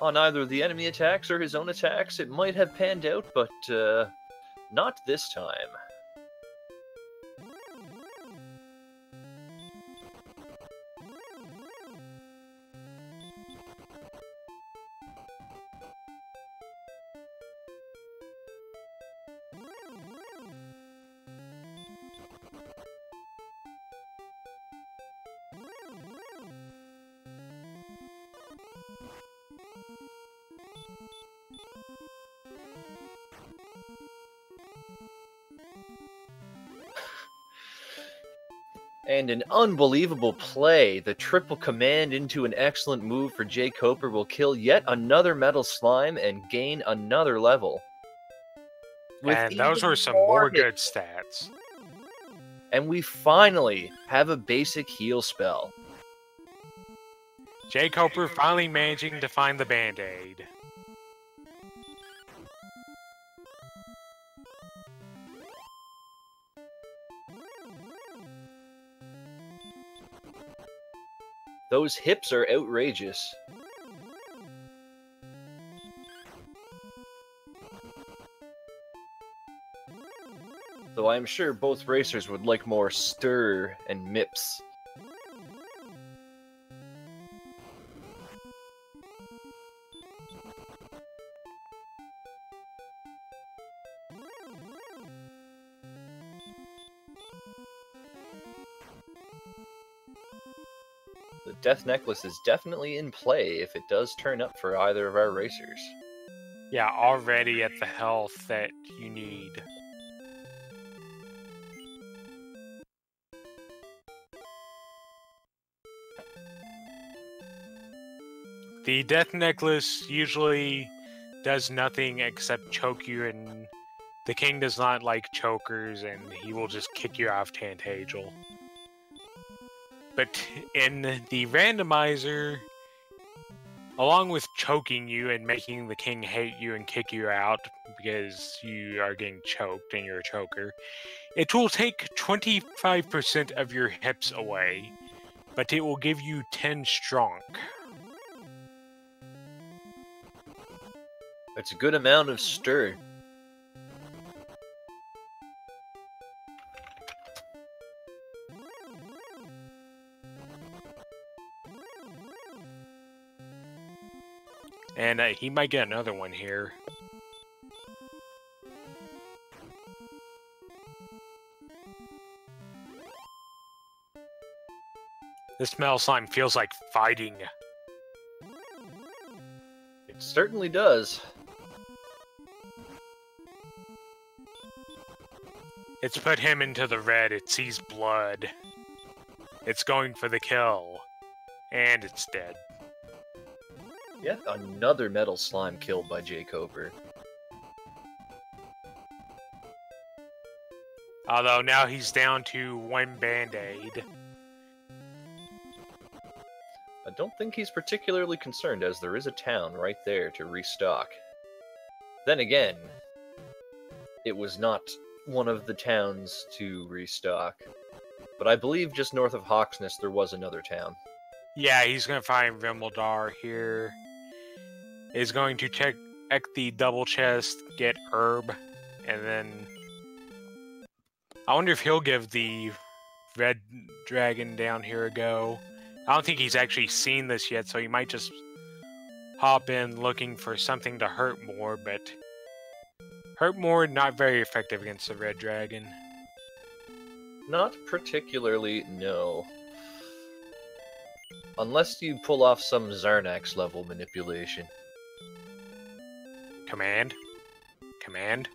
on either the enemy attacks or his own attacks, it might have panned out, but not this time. And an unbelievable play. The triple command into an excellent move for jkoper will kill yet another metal slime and gain another level. And those were some more good stats. And we finally have a basic heal spell. jkoper finally managing to find the band-aid. Those hips are outrageous. Though I'm sure both racers would like more stir and mips. The Death Necklace is definitely in play if it does turn up for either of our racers. Yeah, already at the health that you need. The Death Necklace usually does nothing except choke you, and the king does not like chokers, and he will just kick you off Tantagel. But in the Randomizer, along with choking you and making the king hate you and kick you out because you are getting choked and you're a choker, it will take 25% of your hips away, but it will give you 10 strong. It's a good amount of stir. And he might get another one here. This smell slime feels like fighting. It certainly does. It's put him into the red. It sees blood. It's going for the kill. And it's dead. Yet another metal slime killed by jkoper. Although now he's down to one band-aid. I don't think he's particularly concerned, as there is a town right there to restock. Then again, it was not one of the towns to restock. But I believe just north of Hawksness there was another town. Yeah, he's going to find Vimbledar here. Is going to check the double chest, get herb, and then... I wonder if he'll give the red dragon down here a go. I don't think he's actually seen this yet, so he might just hop in looking for something to hurt more, but hurt more, not very effective against the red dragon. Not particularly, no. Unless you pull off some Zarnax level manipulation. Command. Command.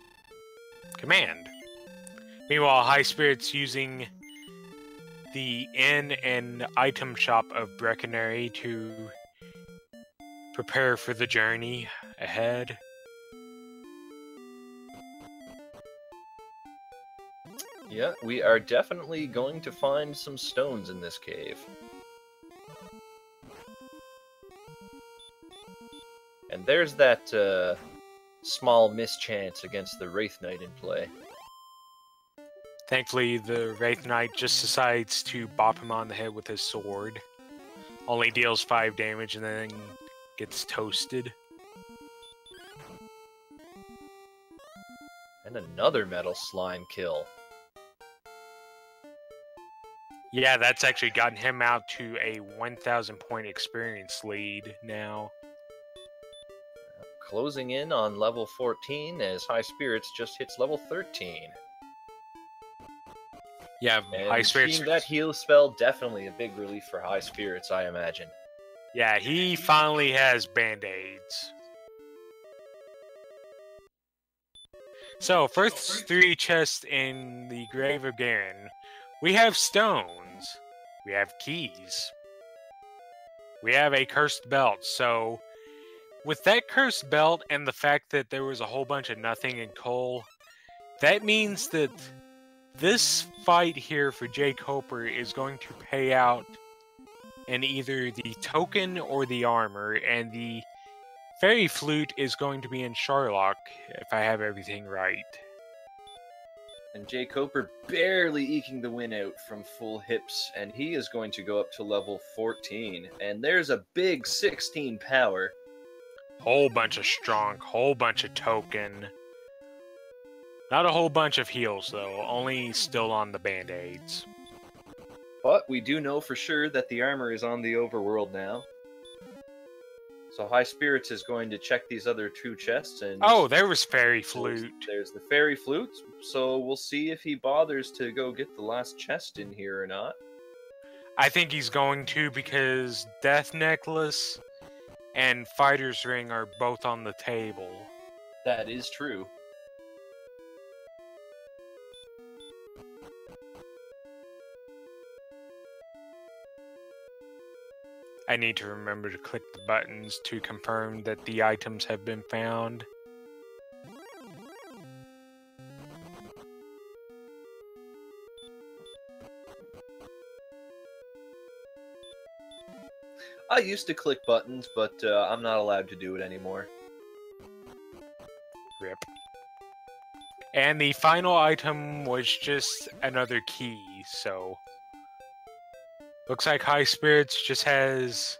Command. Meanwhile, Highspirits using the inn and item shop of Breckenary to prepare for the journey ahead. Yeah, we are definitely going to find some stones in this cave. And there's that small mischance against the Wraith Knight in play. Thankfully, the Wraith Knight just decides to bop him on the head with his sword. Only deals 5 damage and then gets toasted. And another metal slime kill. Yeah, that's actually gotten him out to a 1,000 point experience lead now. Closing in on level 14 as Highspirits just hits level 13. Yeah, And Highspirits. seeing that heal spell, definitely a big relief for Highspirits, I imagine. Yeah, he finally has band-aids. So, first 3 chests in the Grave of Garen. We have stones. We have keys. We have a cursed belt. So, with that cursed belt and the fact that there was a whole bunch of nothing in coal, that means that this fight here for jkoper is going to pay out in either the token or the armor, and the fairy flute is going to be in Sharlock, if I have everything right. And jkoper barely eking the win out from full hips, and he is going to go up to level 14. And there's a big 16 power. Whole bunch of strong, whole bunch of token. Not a whole bunch of heals, though. Only still on the band-aids. But we do know for sure that the armor is on the overworld now. So Highspirits is going to check these other 2 chests and... Oh, there was Fairy Flute. There's the Fairy Flute, so we'll see if he bothers to go get the last chest in here or not. I think he's going to, because Death Necklace and Fighter's Ring are both on the table. That is true. I need to remember to click the buttons to confirm that the items have been found. I used to click buttons, but I'm not allowed to do it anymore. Rip. And the final item was just another key, so... Looks like Highspirits just has...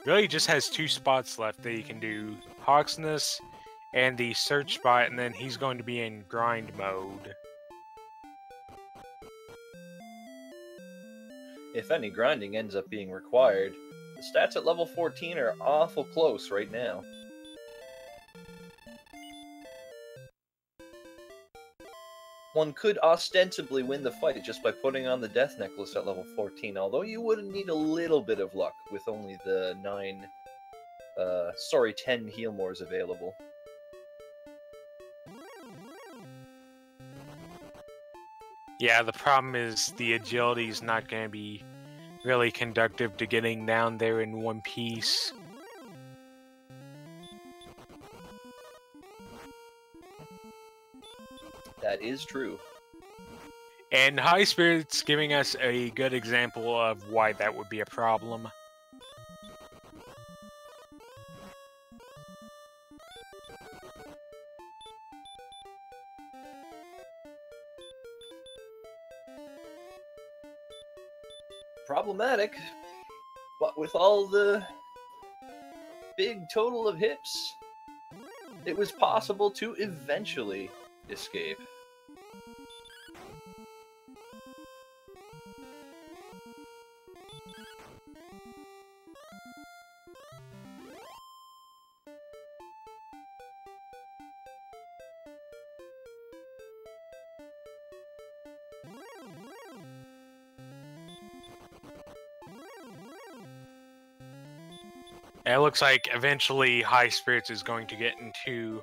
Really just has 2 spots left that you can do. Hawksness and the search spot, and then he's going to be in grind mode. If any grinding ends up being required, the stats at level 14 are awful close right now. One could ostensibly win the fight just by putting on the Death Necklace at level 14, although you would need a little bit of luck with only the 10 heal mores available. Yeah, the problem is the agility is not going to be really conductive to getting down there in one piece. That is true. And Highspirits giving us a good example of why that would be a problem. Problematic, but with all the big total of hits, it was possible to eventually escape. It looks like eventually Highspirits is going to get into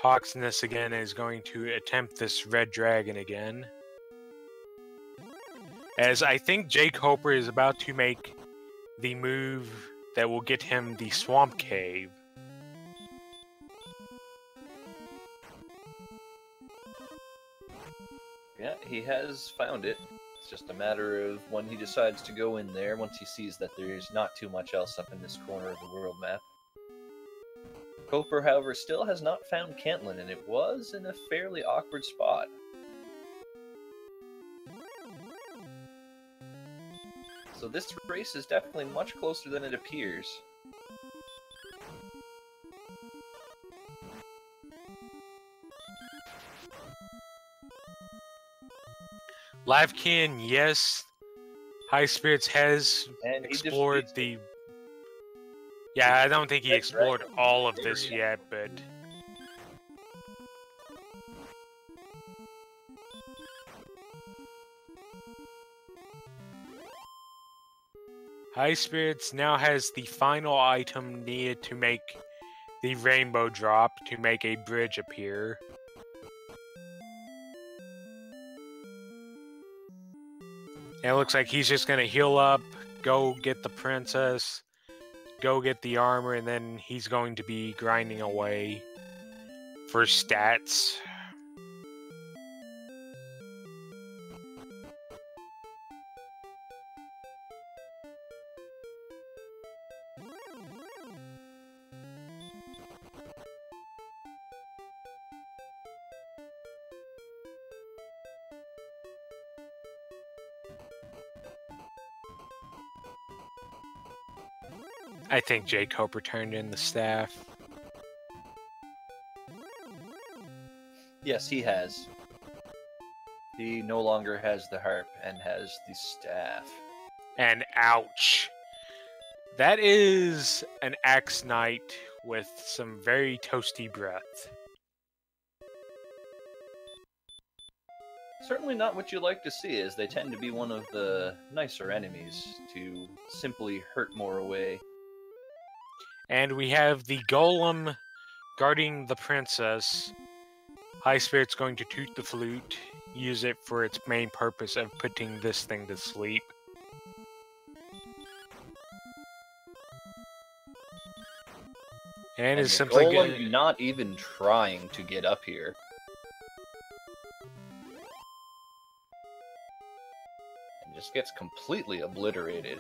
Hawk's Nest again and is going to attempt this Red Dragon again. As I think jkoper is about to make the move that will get him the Swamp Cave. Yeah, he has found it. It's just a matter of when he decides to go in there, once he sees that there's not too much else up in this corner of the world map. jkoper, however, still has not found Kentlin, and it was in a fairly awkward spot. So this race is definitely much closer than it appears. Lavkin, yes. Highspirits has And he explored defeats the... Yeah, I don't think he Red explored Dragon all of this area. yet, but... Highspirits now has the final item needed to make the rainbow drop to make a bridge appear. And it looks like he's just gonna heal up, go get the princess, go get the armor, and then he's going to be grinding away for stats. I think jkoper turned in the staff. Yes, he has. He no longer has the harp and has the staff. And ouch. That is an Axe Knight with some very toasty breath. Certainly not what you like to see, as they tend to be one of the nicer enemies to simply hurt more away. And we have the golem guarding the princess. Highspirit's going to toot the flute, use it for its main purpose of putting this thing to sleep. And is the simply golem gonna... not even trying to get up here. And just gets completely obliterated.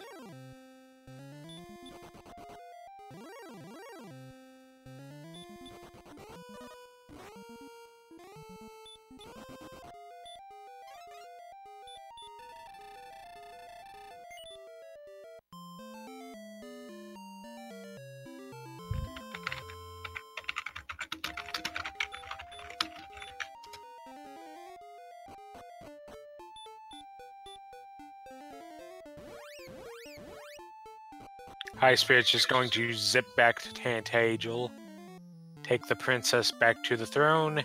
Highspirits just going to zip back to Tantagel, take the princess back to the throne,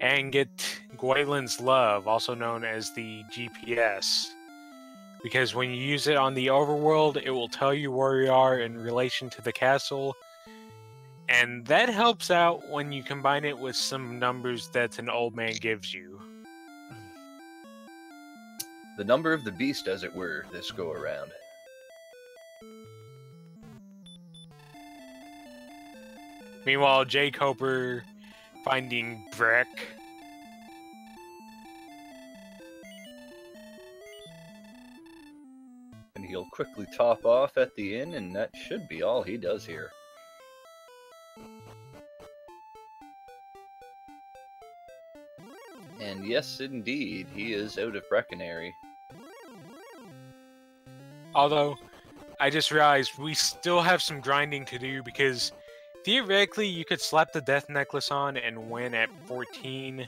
and get Gwaelin's Love, also known as the GPS. Because when you use it on the overworld, it will tell you where you are in relation to the castle. And that helps out when you combine it with some numbers that an old man gives you. The number of the beast, as it were, this go around. Meanwhile, jkoper finding Breck. And he'll quickly top off at the inn, and that should be all he does here. And yes, indeed, he is out of Breckenary. Although, I just realized we still have some grinding to do because theoretically you could slap the death necklace on and win at 14.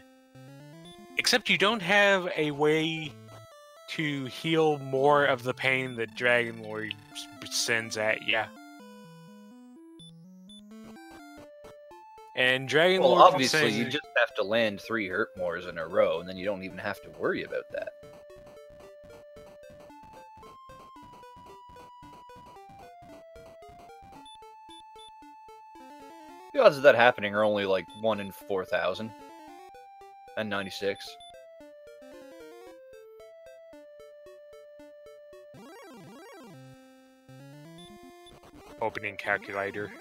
Except you don't have a way to heal more of the pain that Dragon Lord sends at you. And Dragon Well, Lord obviously, you just have to land 3 Hurtmores in a row, and then you don't even have to worry about that. The odds of that happening are only like 1 in 4,000. And 96. Opening calculator.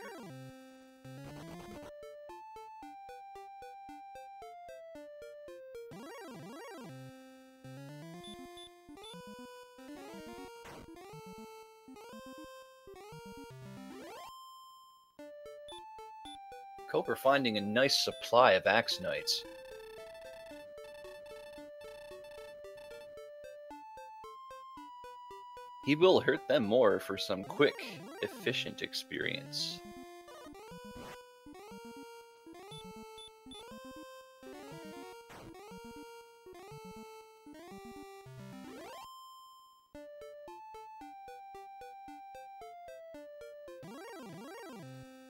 Jkoper finding a nice supply of Axe Knights. He will hurt them more for some quick, efficient experience.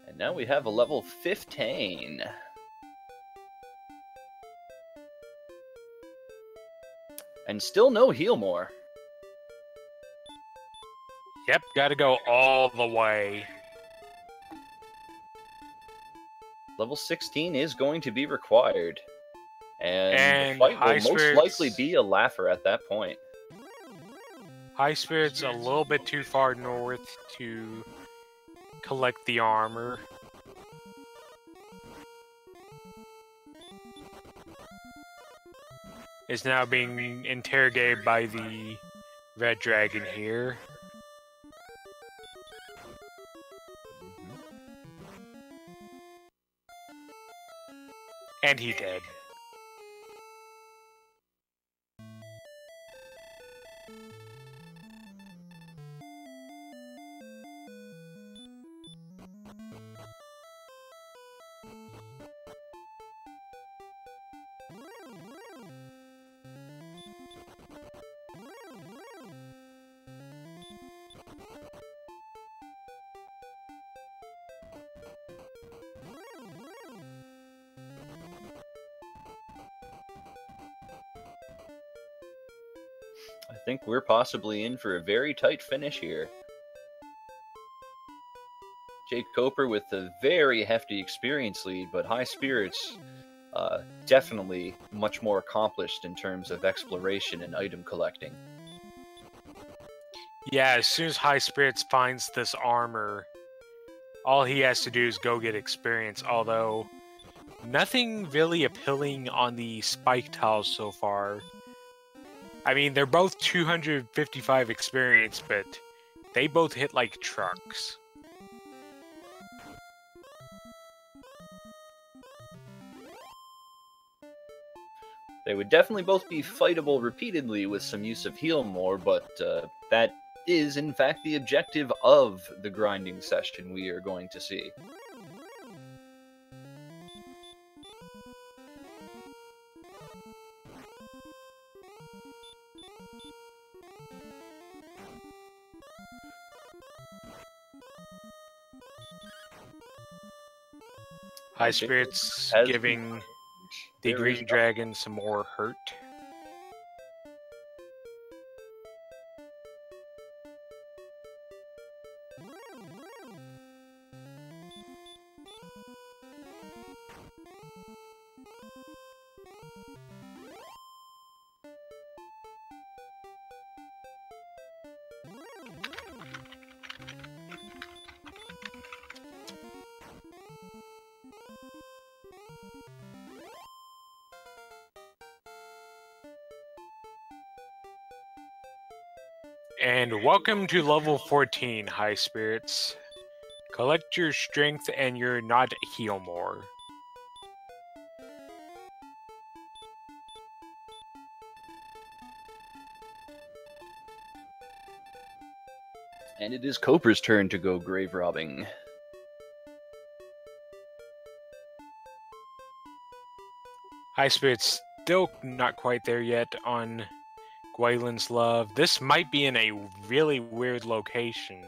And now we have a level 15. And still no heal more. Yep, gotta go all the way. Level 16 is going to be required. And the fight will most Highspirits, likely be a laugher at that point. Highspirits a little bit too far north to collect the armor. Is now being interrogated by the red dragon here. And he did. I think we're possibly in for a very tight finish here. jkoper with a very hefty experience lead, but Highspirits definitely much more accomplished in terms of exploration and item collecting. Yeah, as soon as Highspirits finds this armor, all he has to do is go get experience, although nothing really appealing on the spike tiles so far. I mean, they're both 255 experience, but they both hit like trucks. They would definitely both be fightable repeatedly with some use of heal more, but that is in fact the objective of the grinding session we are going to see. High Spirits Has giving the There Green is Dragon some more hurt. And welcome to level 14, High Spirits. Collect your strength and you're not heal more. And it is Coper's turn to go grave robbing. High Spirits still not quite there yet on Gwaylin's Love. This might be in a really weird location.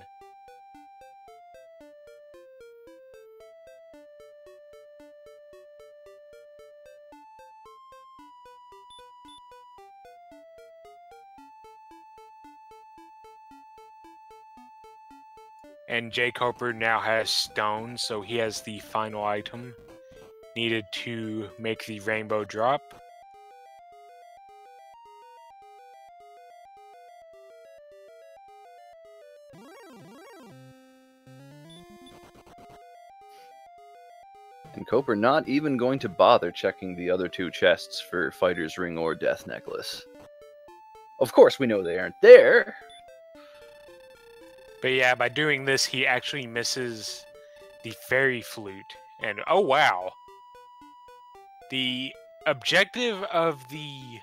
And jkoper now has stone, so he has the final item needed to make the rainbow drop. And Coper not even going to bother checking the other two chests for Fighter's Ring or Death Necklace. Of course we know they aren't there. But yeah, by doing this, he actually misses the fairy flute. And oh wow! The objective of the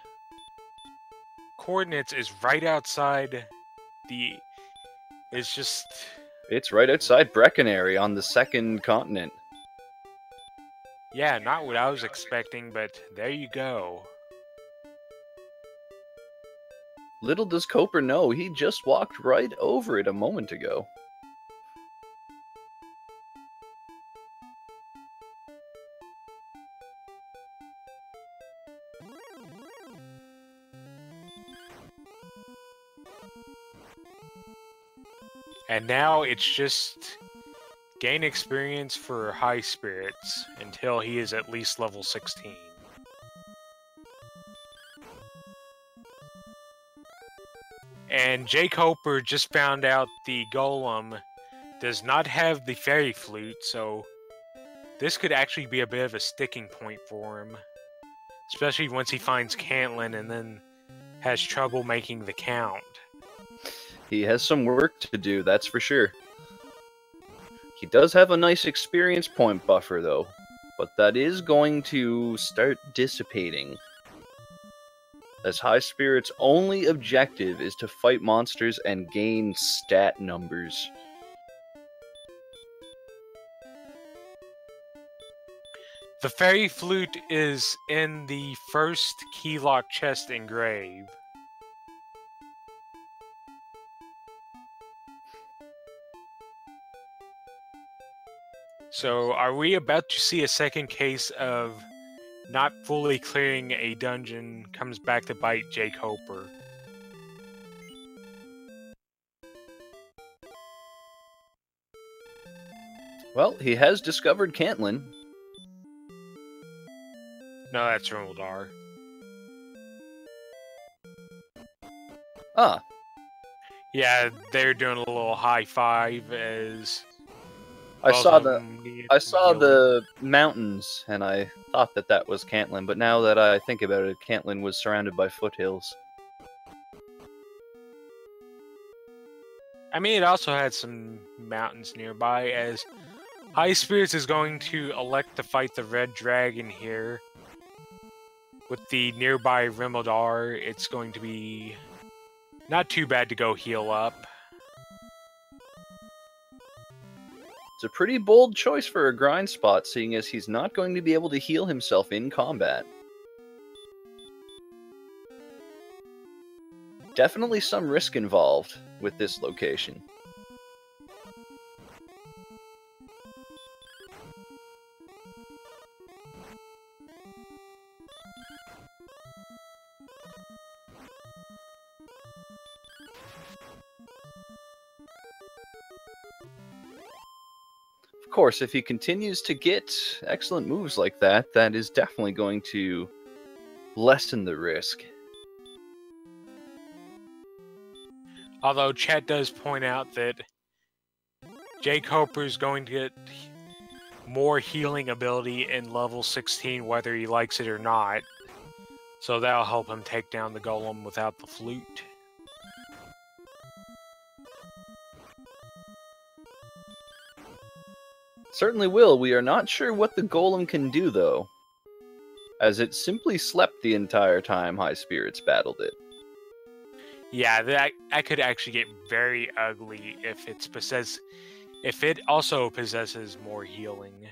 coordinates is right outside the... It's just... It's right outside Breckenary on the second continent. Yeah, not what I was expecting, but there you go. Little does Coper know, he just walked right over it a moment ago. And now it's just gain experience for High Spirits until he is at least level 16. And jkoper just found out the golem does not have the fairy flute, so this could actually be a bit of a sticking point for him. Especially once he finds Cantlin and then has trouble making the count. He has some work to do, that's for sure. He does have a nice experience point buffer, though, but that is going to start dissipating, as High Spirit's only objective is to fight monsters and gain stat numbers. The fairy flute is in the first keylock chest engraved. So, are we about to see a second case of not fully clearing a dungeon comes back to bite jkoper? Well, he has discovered Cantlin. No, that's Rimoldar. Ah. Yeah, they're doing a little high five as... I saw the mountains, and I thought that that was Cantlin, but now that I think about it, Cantlin was surrounded by foothills. I mean, it also had some mountains nearby, as High Spirits is going to elect to fight the Red Dragon here. With the nearby Rimoldar, it's going to be not too bad to go heal up. It's a pretty bold choice for a grind spot, seeing as he's not going to be able to heal himself in combat. Definitely some risk involved with this location. Of course, if he continues to get excellent moves like that, that is definitely going to lessen the risk. Although chat does point out that jkoper is going to get more healing ability in level 16 whether he likes it or not. So that'll help him take down the golem without the flute. Certainly will. We are not sure what the golem can do, though, as it simply slept the entire time Highspirits battled it. Yeah, that could actually get very ugly if if it also possesses more healing.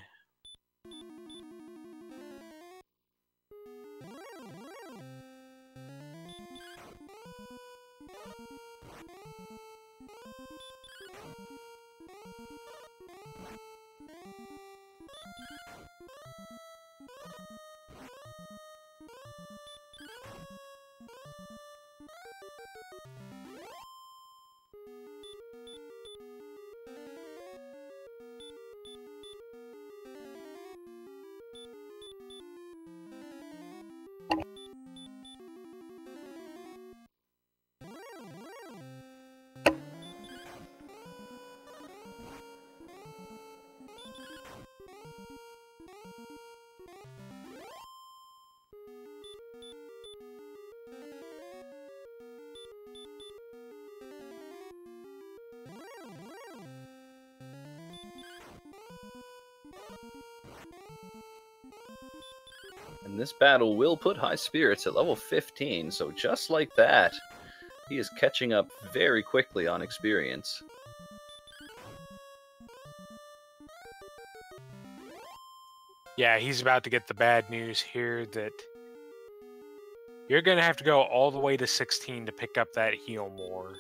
And this battle will put Highspirits at level 15, so just like that, he is catching up very quickly on experience. Yeah, he's about to get the bad news here that you're going to have to go all the way to 16 to pick up that heal more.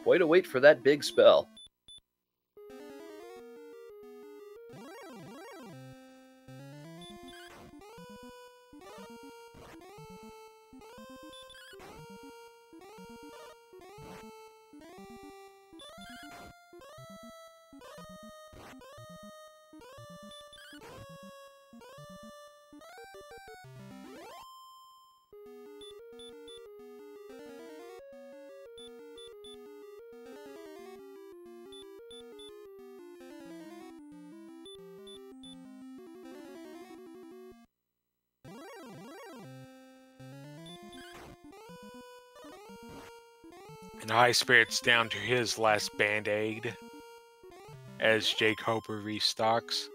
Quite a wait for that big spell. And Highspirits down to his last band-aid as jkoper restocks.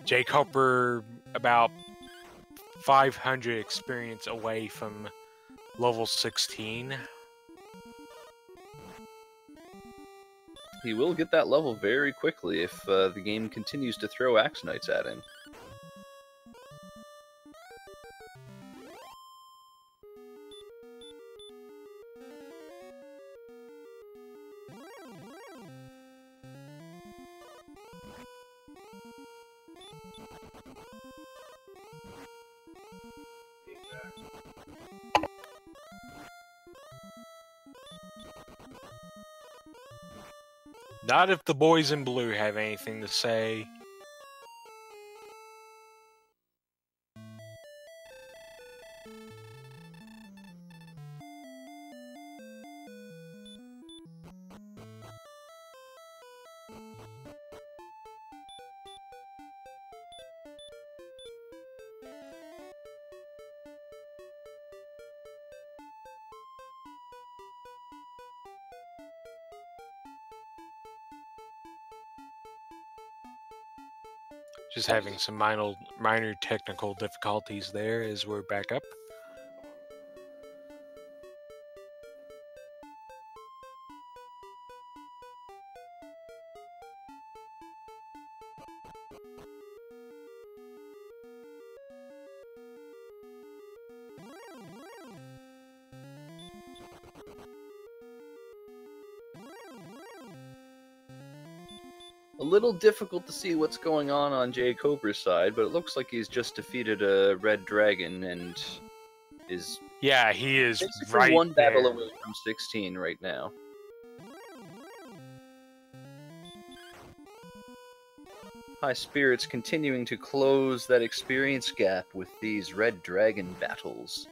jkoper about 500 experience away from level 16. He will get that level very quickly if the game continues to throw Axe Knights at him. Not if the boys in blue have anything to say. Just having some minor technical difficulties there as we're back up. A little difficult to see what's going on jkoper's side, but it looks like he's just defeated a red dragon and is Yeah, he is Basically right one battle there. away from 16 right now. Highspirits continuing to close that experience gap with these red dragon battles.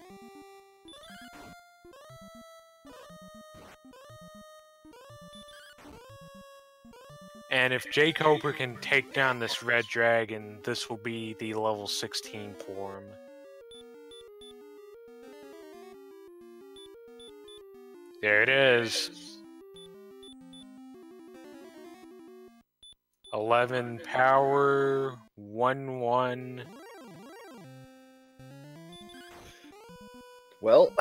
And if jkoper can take down this red dragon, this will be the level 16 for him. There it is. 11 power, 1-1. Well,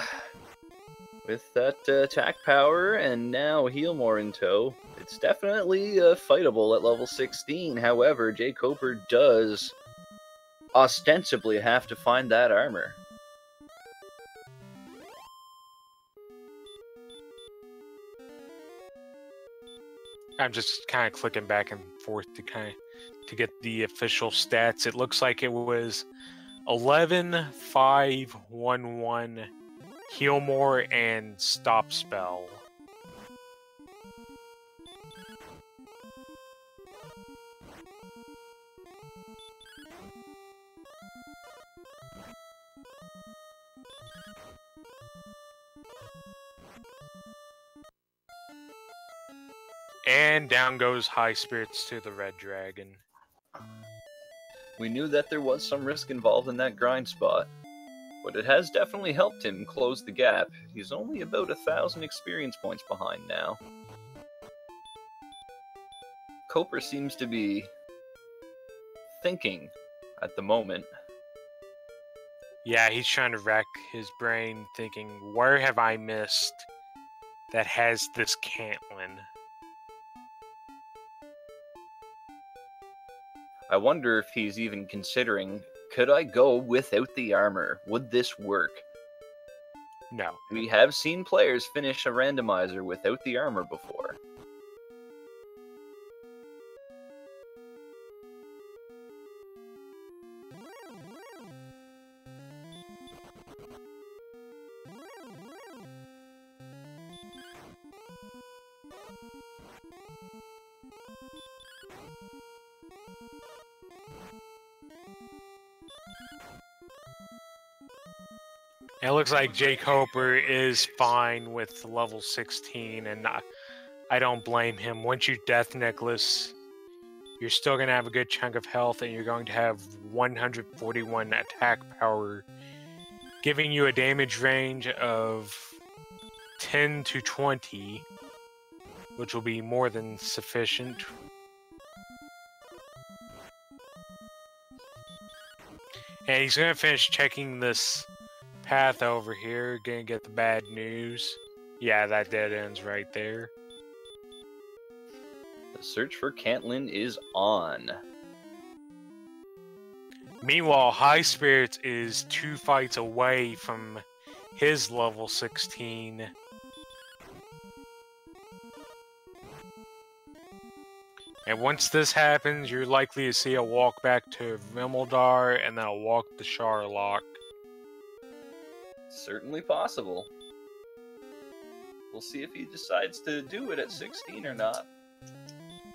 with that attack power and now Healmore in tow, it's definitely fightable at level 16. However, jkoper does ostensibly have to find that armor. I'm just kind of clicking back and forth to get the official stats. It looks like it was 11, 5, 1, 1, Healmore, and Stop Spell. And down goes Highspirits to the red dragon. We knew that there was some risk involved in that grind spot, but it has definitely helped him close the gap. He's only about 1,000 experience points behind now. Koper seems to be thinking at the moment. Yeah, he's trying to rack his brain, thinking, where have I missed that has this Cantlin? I wonder if he's even considering, could I go without the armor? Would this work? No. We have seen players finish a randomizer without the armor before. It looks like jkoper is fine with level 16, and I don't blame him. Once you Death Necklace, you're still going to have a good chunk of health, and you're going to have 141 attack power, giving you a damage range of 10 to 20, which will be more than sufficient. And he's going to finish checking this path over here, gonna get the bad news. Yeah, that dead ends right there. The search for Cantlin is on. Meanwhile, Highspirits is 2 fights away from his level 16. And once this happens, you're likely to see a walk back to Vimmeldar and then a walk to Sharlock. Certainly possible. We'll see if he decides to do it at 16 or not.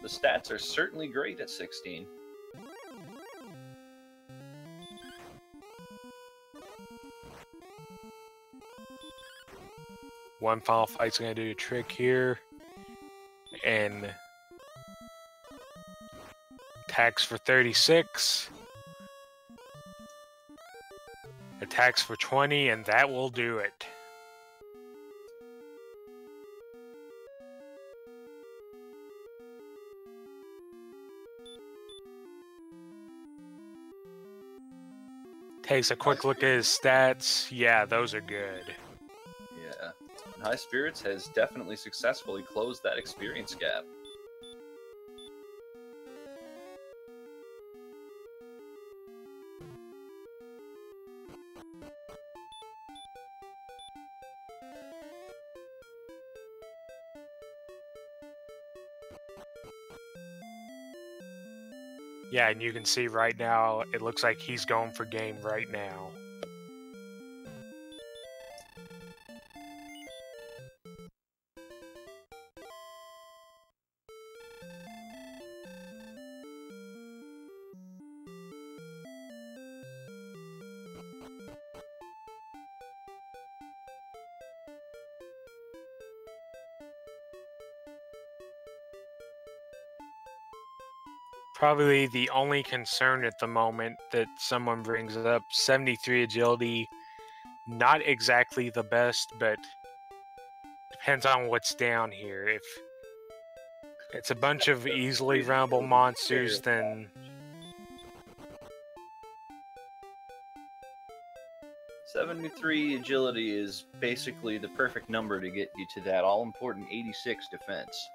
The stats are certainly great at 16. One final fight's gonna do a trick here. And attacks for 36. Attacks for 20, and that will do it. Takes a quick look at his stats. Yeah, those are good. Yeah. And Highspirits has definitely successfully closed that experience gap. Yeah, and you can see right now, it looks like he's going for game right now. Probably the only concern at the moment that someone brings up. 73 agility, not exactly the best, but depends on what's down here. If it's a bunch of easily roundable monsters, then 73 agility is basically the perfect number to get you to that all-important 86 defense.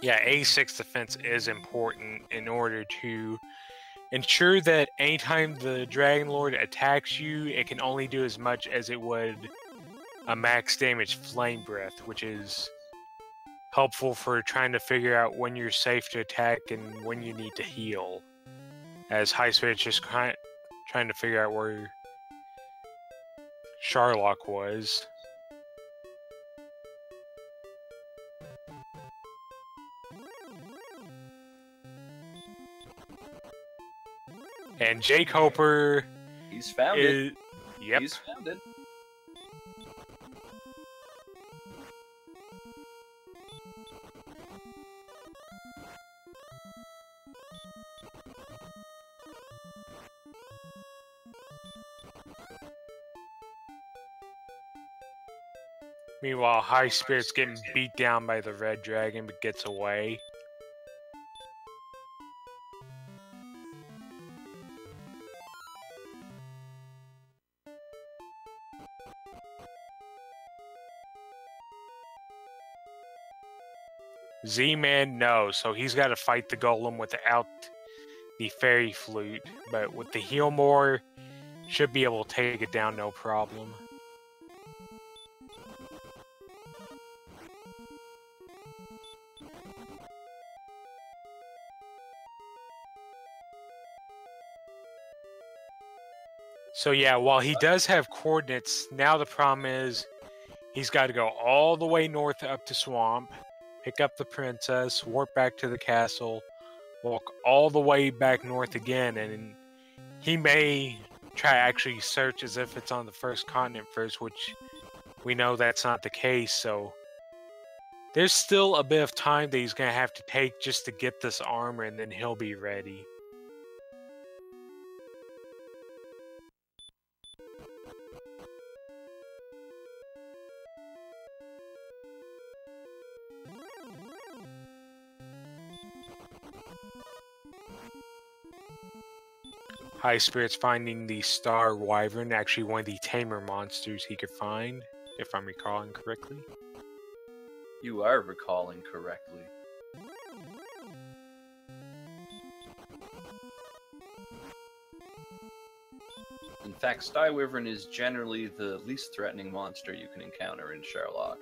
yeah, A6 defense is important in order to ensure that anytime the Dragon Lord attacks you, it can only do as much as it would a max damage Flame Breath, which is helpful for trying to figure out when you're safe to attack and when you need to heal. As Highspirits just trying to figure out where Sharlock was. And jkoper He's found it. Yep. He's found it. Meanwhile, Highspirits getting beat down by the red dragon but gets away. Z-Man, no, so he's got to fight the golem without the fairy flute, but with the heal more, should be able to take it down no problem. So yeah, while he does have coordinates, now the problem is he's got to go all the way north up to Swamp, pick up the princess, warp back to the castle, walk all the way back north again, and he may try to actually search as if it's on the first continent first, which we know that's not the case, so there's still a bit of time that he's going to have to take just to get this armor, and then he'll be ready. Highspirits finding the Star Wyvern, actually one of the tamer monsters he could find, if I'm recalling correctly. You are recalling correctly. In fact, Star Wyvern is generally the least threatening monster you can encounter in Sherlock.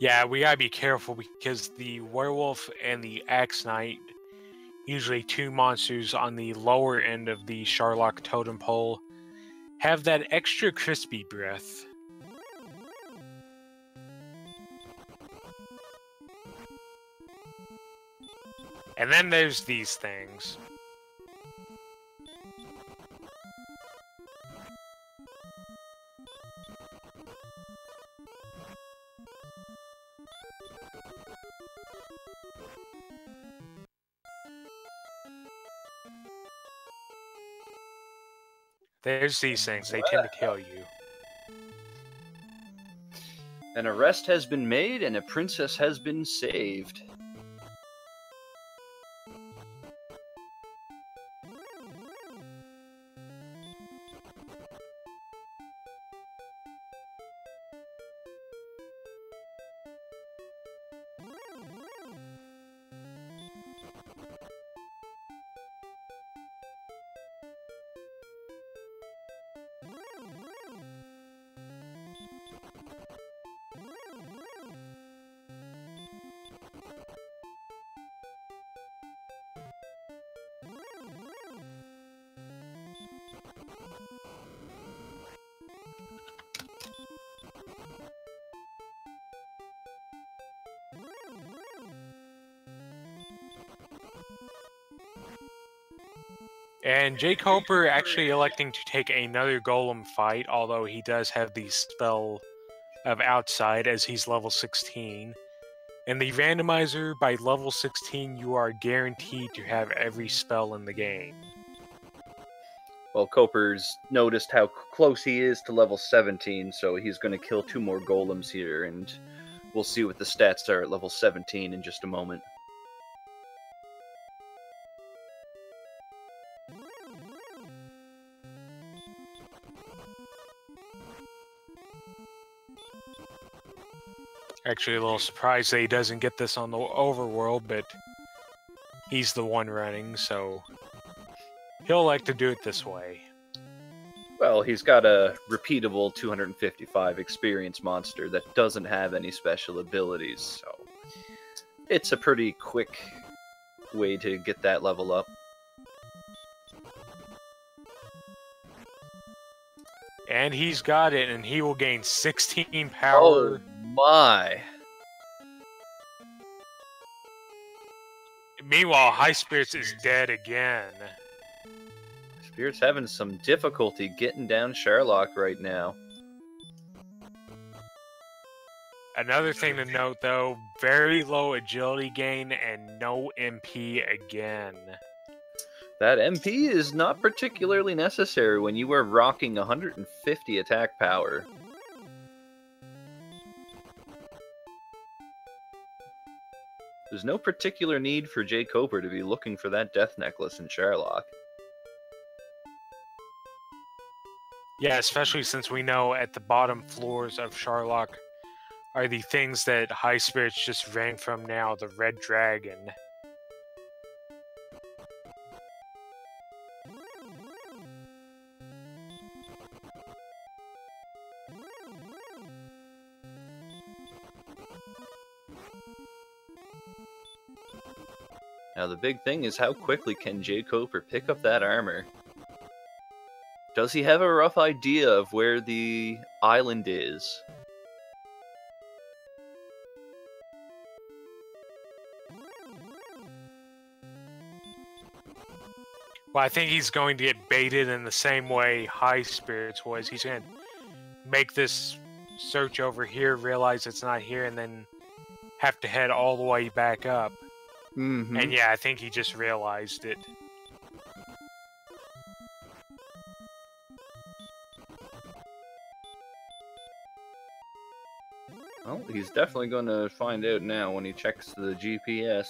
Yeah, we gotta be careful because the werewolf and the axe knight, usually two monsters on the lower end of the Sherlock totem pole, have that extra crispy breath. And then there's these things. There's these things, they tend to kill you. An arrest has been made and a princess has been saved. And jkoper actually electing to take another golem fight, although he does have the spell of outside as he's level 16. And the randomizer, by level 16, you are guaranteed to have every spell in the game. Well, Coper's noticed how close he is to level 17, so he's going to kill 2 more golems here, and we'll see what the stats are at level 17 in just a moment. Actually, a little surprised that he doesn't get this on the overworld, but he's the one running, so he'll like to do it this way. Well, he's got a repeatable 255 experience monster that doesn't have any special abilities, so it's a pretty quick way to get that level up. And he's got it, and he will gain 16 power. Oh my! Meanwhile, Highspirits is dead again. Spirit's having some difficulty getting down Sherlock right now. Another thing to note, though, very low agility gain and no MP again. That MP is not particularly necessary when you are rocking 150 attack power. There's no particular need for jkoper to be looking for that death necklace in Sherlock. Yeah, especially since we know at the bottom floors of Sherlock are the things that Highspirits just ran from now, the Red Dragon. Now the big thing is, how quickly can jkoper pick up that armor? Does he have a rough idea of where the island is? Well, I think he's going to get baited in the same way Highspirits was. He's going to make this search over here, realize it's not here, and then have to head all the way back up. Mm-hmm. And yeah, I think he just realized it. Well, he's definitely going to find out now when he checks the GPS.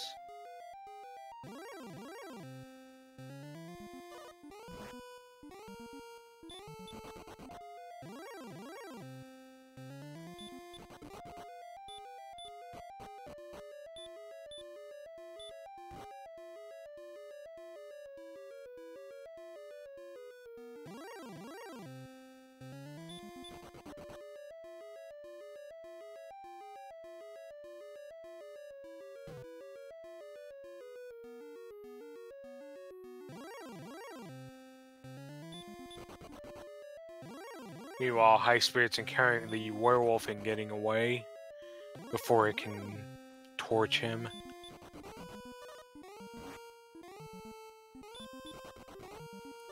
Meanwhile, Highspirits encountering the werewolf and getting away before it can torch him.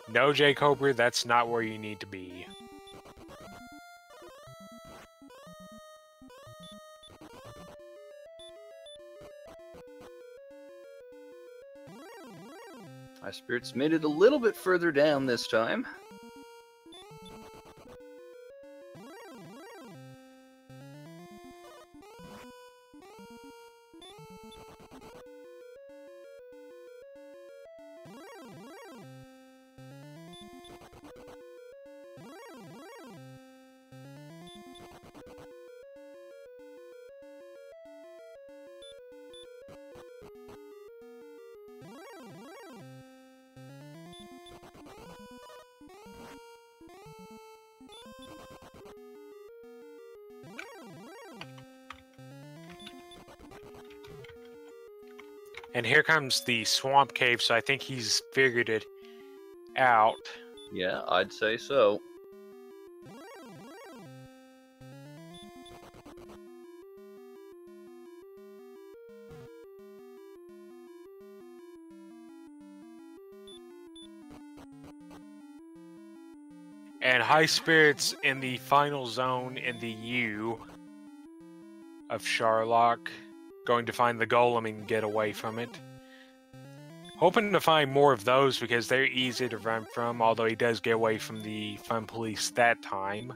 No, jkoper, that's not where you need to be. Highspirits made it a little bit further down this time. And here comes the swamp cave, so I think he's figured it out. Yeah, I'd say so. And High Spirits in the final zone in the U of Sharlock. Going to find the Golem and get away from it. Hoping to find more of those because they're easy to run from, although he does get away from the Fun Police that time.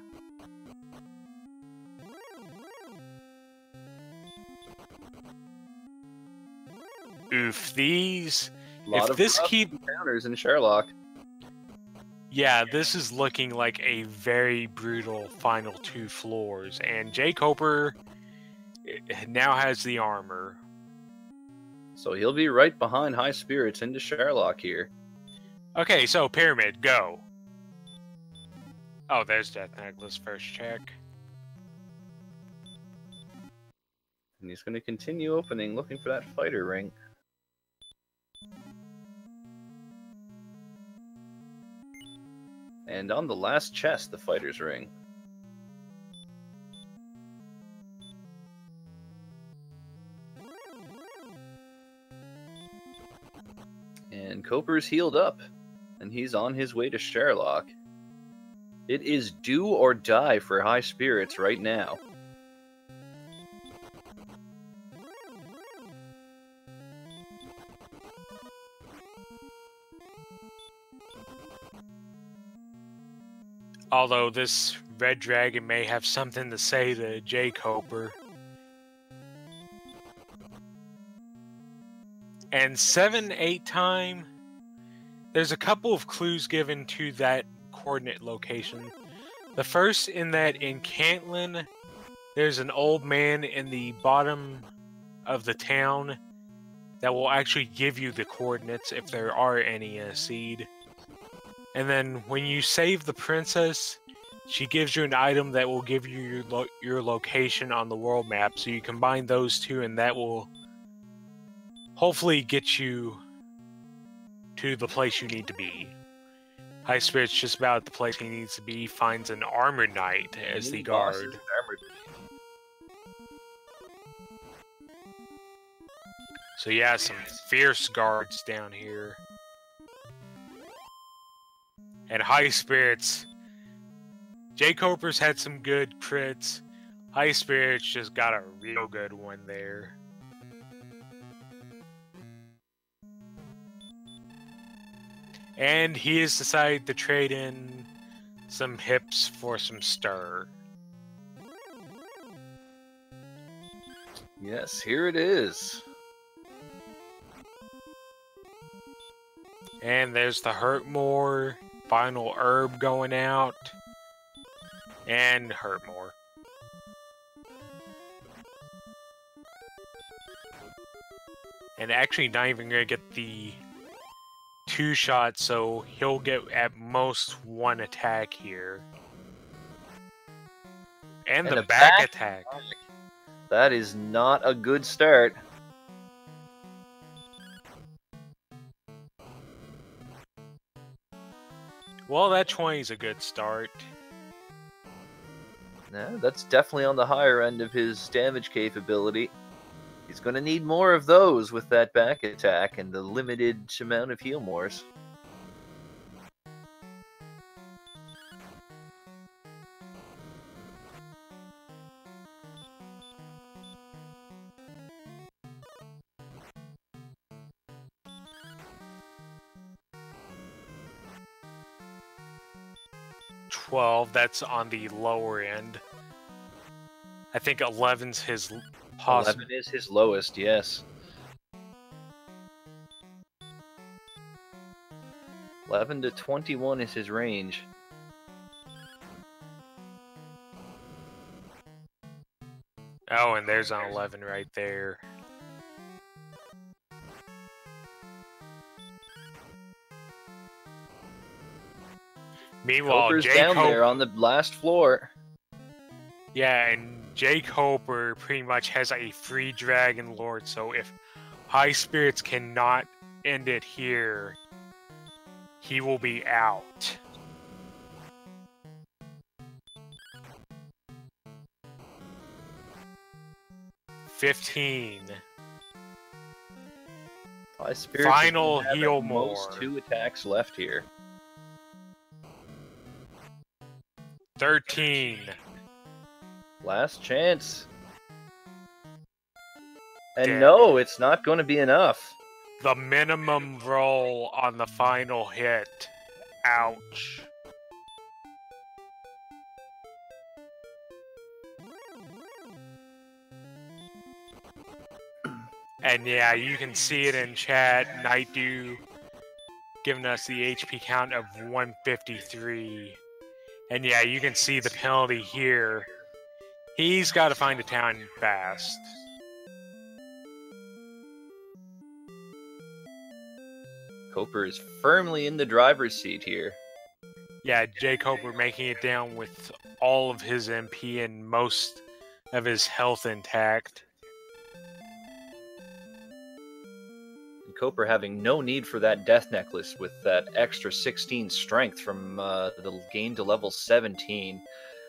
Oof, these... Lot if of this rough keep... encounters in Sherlock. Yeah, this is looking like a very brutal final 2 floors, and jkoper now has the armor. So he'll be right behind High Spirits into Sherlock here. Okay, so Pyramid, go. Oh, there's Death Necklace, first check. And he's going to continue opening, looking for that fighter ring. And on the last chest, the fighter's ring. And Koper's healed up, and he's on his way to Sherlock. It is do or die for High Spirits right now. Although this red dragon may have something to say to jkoper. And 7-8 time, there's a couple of clues given to that coordinate location. The first in that in Cantlin, there's an old man in the bottom of the town that will actually give you the coordinates if there are any in a seed. And then when you save the princess, she gives you an item that will give you your location on the world map. So you combine those two and that will hopefully get you to the place you need to be. High Spirit's just about at the place he needs to be, finds an armored knight as the guard. So yeah, some fierce guards down here. And High Spirits, jkoper's had some good crits. High Spirits just got a real good one there. And he has decided to trade in some hips for some stir. Yes, here it is. And there's the Hurt More, final herb going out, and Hurt More. And actually not even going to get the 2 shots, so he'll get at most 1 attack here. And the back attack. That is not a good start. Well, that 20 is a good start. No, that's definitely on the higher end of his damage capability. He's going to need more of those with that back attack and the limited amount of heal mores. That's on the lower end. I think 11's his 11 is his lowest, yes. 11 to 21 is his range. Oh, and there's an 11 right there. Meanwhile, Koper's down there on the last floor. Yeah, and jkoper pretty much has a free Dragon Lord, so if High Spirits cannot end it here, he will be out. $15. High Spirits Final heal more. 2 attacks left here. 13. Last chance. And Damn. no, it's not going to be enough. The minimum roll on the final hit. Ouch. And yeah, you can see it in chat. Nightdew giving us the HP count of 153. And yeah, you can see the penalty here. He's got to find a town fast. Koper is firmly in the driver's seat here. Yeah, jkoper making it down with all of his MP and most of his health intact. And Koper having no need for that death necklace with that extra 16 strength from the gain to level 17.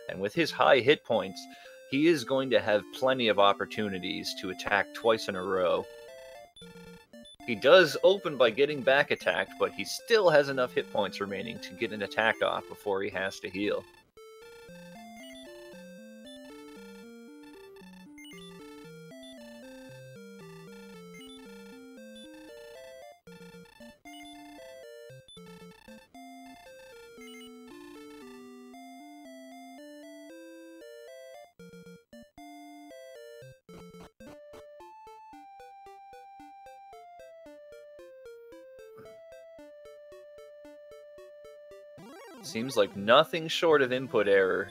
And with his high hit points, he is going to have plenty of opportunities to attack twice in a row. He does open by getting back attacked, but he still has enough hit points remaining to get an attack off before he has to heal. Seems like nothing short of input error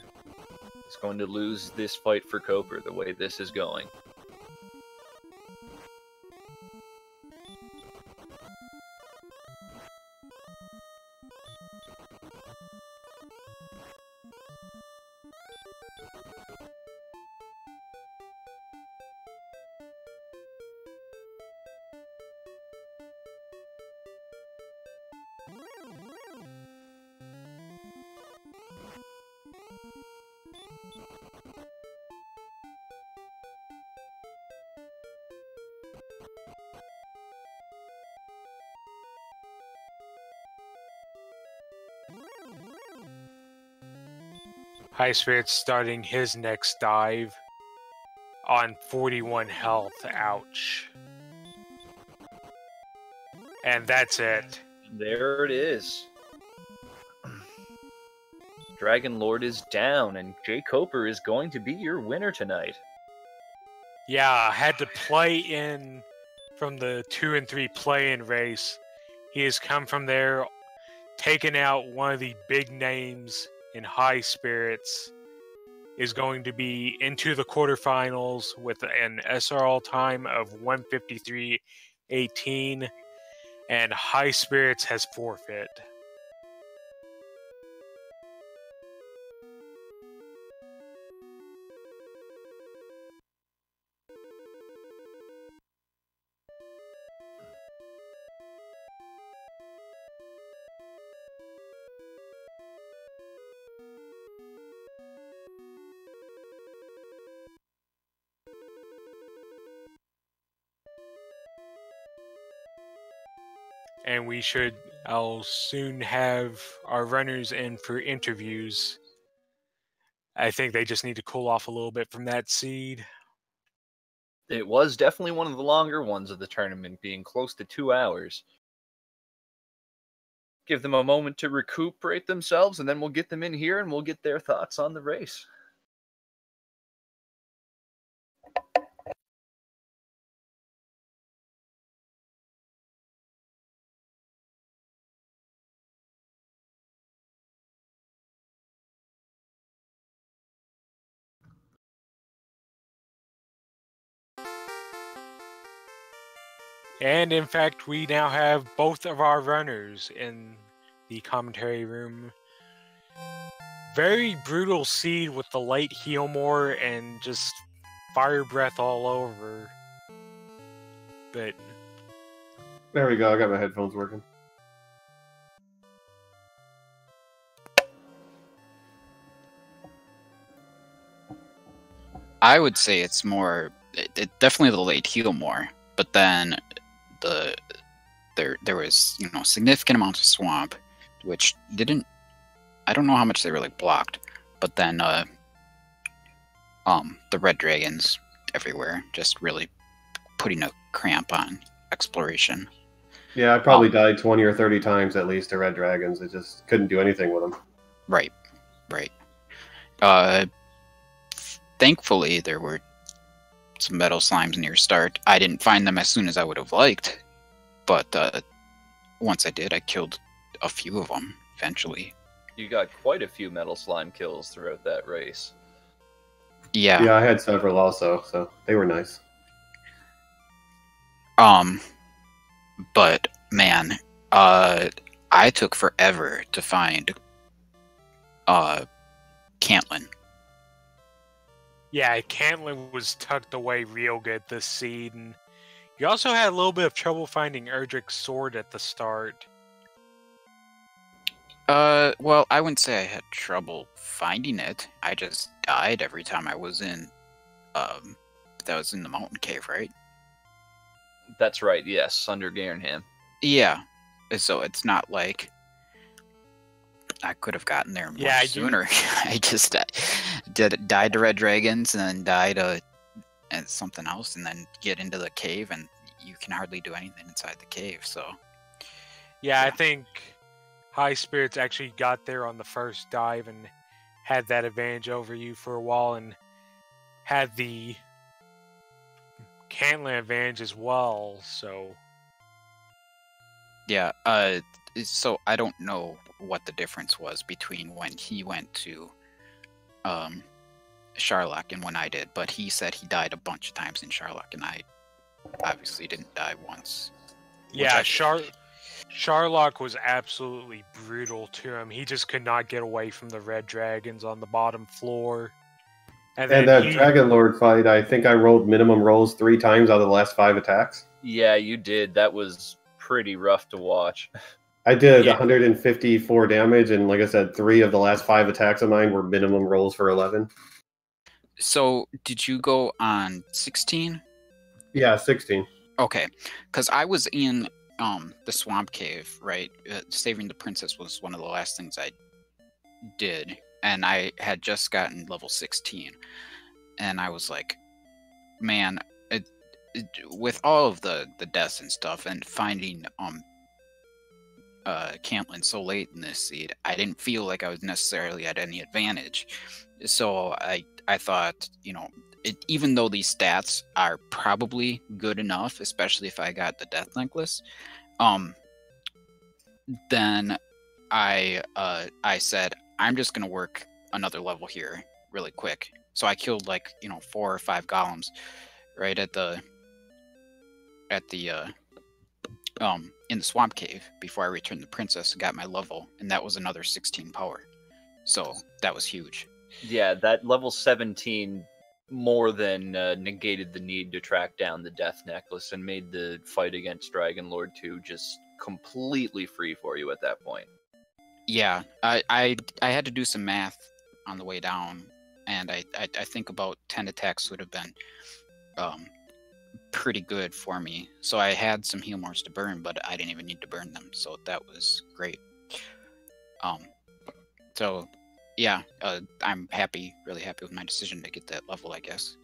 is going to lose this fight for Koper the way this is going. Highspirits starting his next dive on 41 health. Ouch. And that's it. There it is. Dragon Lord is down, and jkoper is going to be your winner tonight. Yeah, I had to play in from the 2 and 3 play-in race. He has come from there, taken out one of the big names in Highspirits, is going to be into the quarterfinals with an SRL time of 153.18, and Highspirits has forfeit. And I'll soon have our runners in for interviews. I think they just need to cool off a little bit from that seed. It was definitely one of the longer ones of the tournament, being close to 2 hours. Give them a moment to recuperate themselves, and then we'll get them in here and we'll get their thoughts on the race. And in fact, we now have both of our runners in the commentary room. Very brutal seed with the light heal more and just fire breath all over. But there we go, I got my headphones working. I would say it's more, definitely the late heal more, but then there was, significant amounts of swamp, which I don't know how much they really blocked, But then the red dragons everywhere, just really putting a cramp on exploration. Yeah, I probably died 20 or 30 times at least to red dragons. I just couldn't do anything with them. Right. Thankfully, there were some metal slimes near start. I didn't find them as soon as I would have liked, but once I did, I killed a few of them eventually. You got quite a few metal slime kills throughout that race. Yeah. Yeah, I had several also, so they were nice. But man, I took forever to find Cantlin. Yeah, Cantlin was tucked away real good this seed, and you also had a little bit of trouble finding Erdrick's sword at the start. Well, I wouldn't say I had trouble finding it. I just died every time I was in, that was in the mountain cave, right? That's right, yes, under Garenham. Yeah. So it's not like I could have gotten there much sooner. I just died to red dragons and then died and something else, and then get into the cave, and you can hardly do anything inside the cave. So yeah. I think Highspirits actually got there on the first dive and had that advantage over you for a while, and had the Cantlin advantage as well. So yeah. So I don't know what the difference was between when he went to Sharlock and when I did, but he said he died a bunch of times in Sharlock, and I obviously didn't die once. yeah, Sharlock was absolutely brutal to him. He just could not get away from the red dragons on the bottom floor. And that Dragon Lord fight, I think I rolled minimum rolls 3 times out of the last 5 attacks. Yeah, you did. That was pretty rough to watch. I did 154 damage, and like I said, 3 of the last 5 attacks of mine were minimum rolls for 11. So did you go on 16? Yeah, 16. Okay, because I was in the swamp cave, right? Saving the princess was one of the last things I did, and I had just gotten level 16, and I was like, man, with all of the deaths and stuff, and finding Cantlin so late in this seed, I didn't feel like I was necessarily at any advantage. So I thought, even though these stats are probably good enough, especially if I got the death necklace, then I said, I'm just gonna work another level here really quick. So I killed 4 or 5 golems right at the in the swamp cave before I returned the princess and got my level, and that was another 16 power. So that was huge. Yeah, that level 17 more than negated the need to track down the death necklace and made the fight against Dragon Lord 2 just completely free for you at that point. Yeah, I had to do some math on the way down, and I think about 10 attacks would have been pretty good for me. So I had some heal mores to burn, but I didn't even need to burn them, so that was great. So yeah, I'm really happy with my decision to get that level, I guess.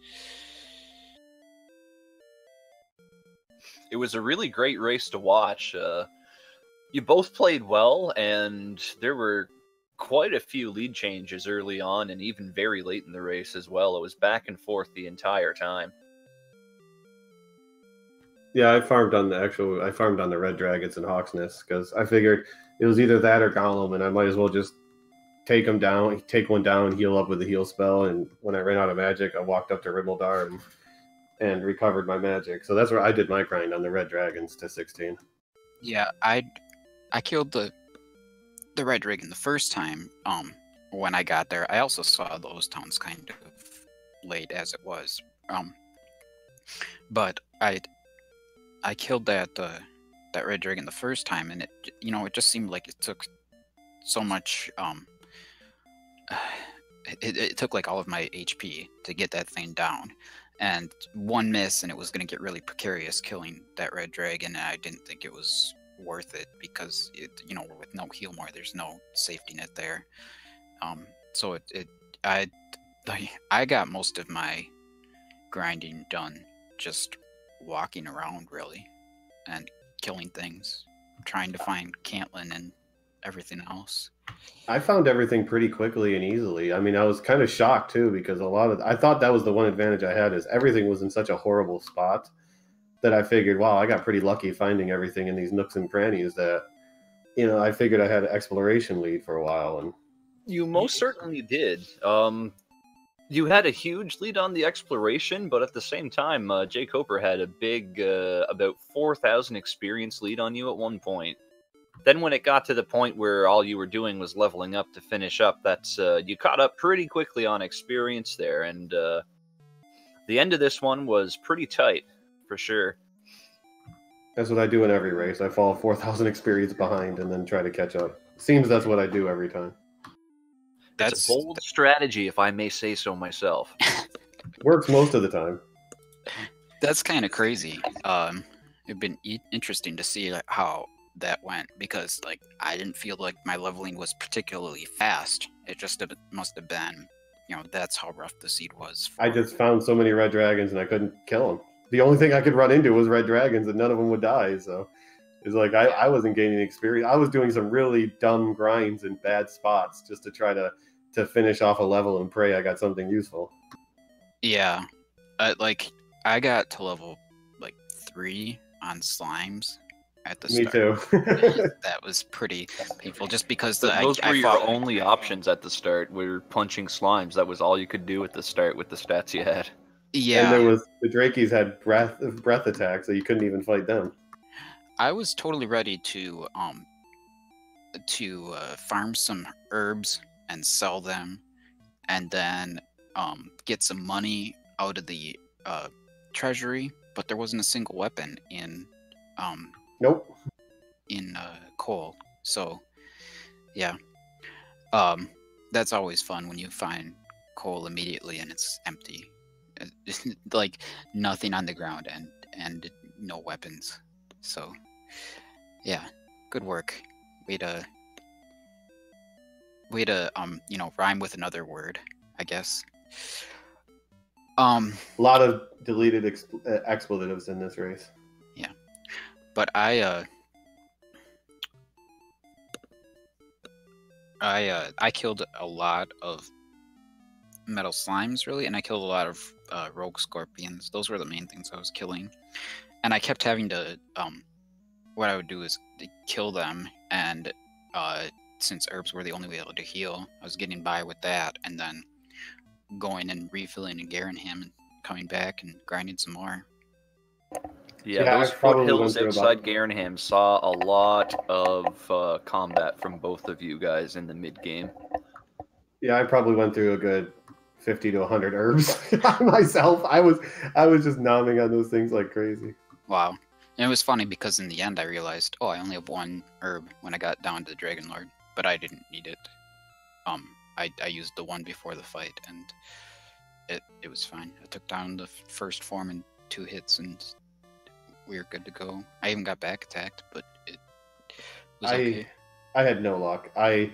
It was a really great race to watch. You both played well, and there were quite a few lead changes early on and even very late in the race as well. It was back and forth the entire time. Yeah, I farmed on the red dragons and Hawk's Nest because I figured it was either that or Golem, and I might as well just take one down, heal up with the heal spell, and when I ran out of magic, I walked up to Rimmildar and recovered my magic. So that's where I did my grind on the red dragons to 16. Yeah, I killed the red dragon the first time when I got there. I also saw those towns kind of late as it was. But I killed that red dragon the first time, and it just seemed like it took so much it took like all of my HP to get that thing down, and one miss and it was going to get really precarious killing that red dragon, and I didn't think it was worth it because with no heal more, there's no safety net there. So I got most of my grinding done just walking around, really, and killing things, trying to find Cantlin and everything else. I found everything pretty quickly and easily. I mean, I was kind of shocked too because I thought that was the one advantage I had is everything was in such a horrible spot that I figured, wow, I got pretty lucky finding everything in these nooks and crannies that, I figured I had an exploration lead for a while. And You most certainly did. You had a huge lead on the exploration, but at the same time, jkoper had a big, about 4,000 experience lead on you at one point. Then when it got to the point where all you were doing was leveling up to finish up, that's you caught up pretty quickly on experience there, and the end of this one was pretty tight, for sure. that's what I do in every race. I fall 4,000 experience behind and then try to catch up. Seems that's what I do every time. That's a bold strategy, if I may say so myself. Works most of the time. That's kind of crazy. It'd been interesting to see how that went, because I didn't feel like my leveling was particularly fast. It just must have been, that's how rough the seed was. I just found so many red dragons and I couldn't kill them. The only thing I could run into was red dragons and none of them would die. So it's like I wasn't gaining experience. I was doing some really dumb grinds in bad spots just to try to finish off a level and pray I got something useful. Yeah, I got to level 3 on slimes at the Me start. too. That was pretty painful, just because Those were I your fought, only options at the start, were punching slimes. That was all you could do at the start with the stats you had. yeah. And there was the Drakies had breath attacks, so you couldn't even fight them. I was totally ready to farm some herbs and sell them, and then get some money out of the treasury, but there wasn't a single weapon in Nope. in coal. So yeah, that's always fun when you find coal immediately and it's empty, nothing on the ground and no weapons. So yeah, good work. Way to rhyme with another word, I guess. A lot of deleted expletives in this race. Yeah, but I killed a lot of metal slimes, really, and I killed a lot of rogue scorpions. Those were the main things I was killing, and I kept having to what I would do is to kill them, and since herbs were the only way able to heal, I was getting by with that, and then going and refilling in Garenham and coming back and grinding some more. Yeah, those foothills outside Garenham saw a lot of combat from both of you guys in the mid-game. Yeah, I probably went through a good 50 to 100 herbs myself. I was just nomming on those things like crazy. Wow. And it was funny because in the end I realized, I only have one herb when I got down to the Dragon Lord, but I didn't need it. I used the one before the fight, and it was fine. I took down the first form in 2 hits, and we were good to go. I even got back attacked, but it was okay. I had no luck. I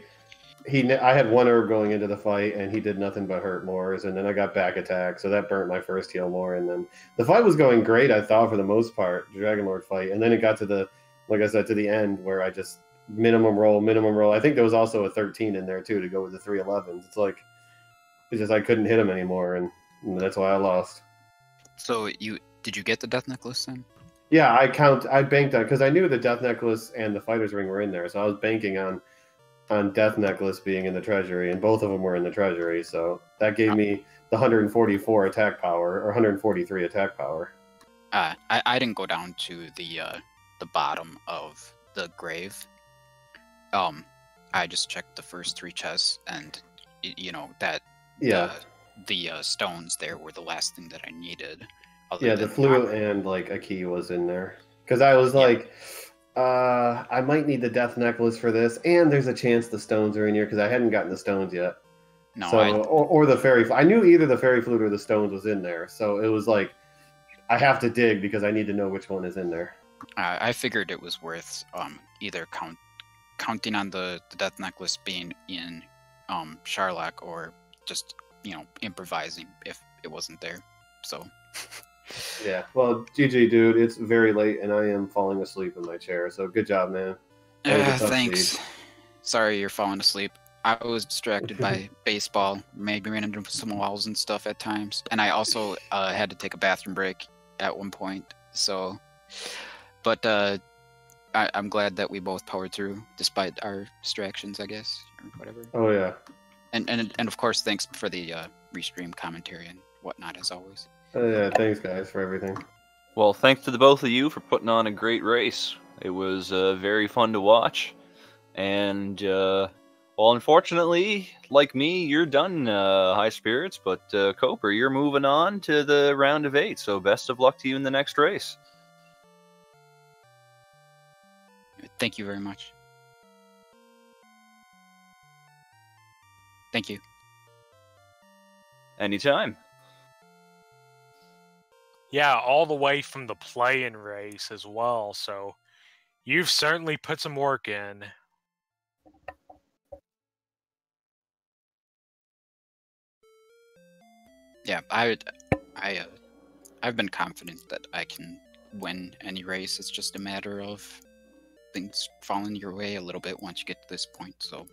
had one herb going into the fight, and he did nothing but hurt Moors, and then I got back attack, so that burnt my first heal more, and then the fight was going great, I thought, for the most part, the Dragon Lord fight, and then it got to the, like I said, to the end, where I just minimum roll. I think there was also a 13 in there, too, to go with the 311s. It's just I couldn't hit him anymore, and that's why I lost. So did you get the Death Necklace then? Yeah, I banked on, because I knew the Death Necklace and the Fighter's Ring were in there, so I was banking on Death Necklace being in the treasury, and both of them were in the treasury, so that gave me the 144 attack power, or 143 attack power. I didn't go down to the bottom of the grave. I just checked the first 3 chests, and the stones there were the last thing that I needed. Yeah, the flute and a key was in there, because I was I might need the Death Necklace for this, and there's a chance the stones are in here, because I hadn't gotten the stones yet. No, so, or the fairy. I knew either the fairy flute or the stones was in there, so it was I have to dig because I need to know which one is in there. I figured it was worth either counting on the Death Necklace being in Sharlock, or just, improvising if it wasn't there. So. Yeah. Well, GG, dude. It's very late, and I am falling asleep in my chair. So good job, man. That was a tough Thanks. seed. Sorry you're falling asleep. I was distracted by baseball, maybe ran into some walls and stuff at times, and I also had to take a bathroom break at one point. So, but I'm glad that we both powered through despite our distractions, I guess, or whatever. Oh yeah. And of course, thanks for the restream commentary and whatnot as always. Yeah. Thanks, guys, for everything. Well, thanks to the both of you for putting on a great race. It was very fun to watch. And, well, unfortunately, like me, you're done, Highspirits. But, jkoper, you're moving on to the round of 8. So best of luck to you in the next race. Thank you very much. Thank you. Anytime. Yeah, all the way from the play-in race as well. So you've certainly put some work in. Yeah, I've been confident that I can win any race. It's just a matter of things falling your way a little bit once you get to this point. So,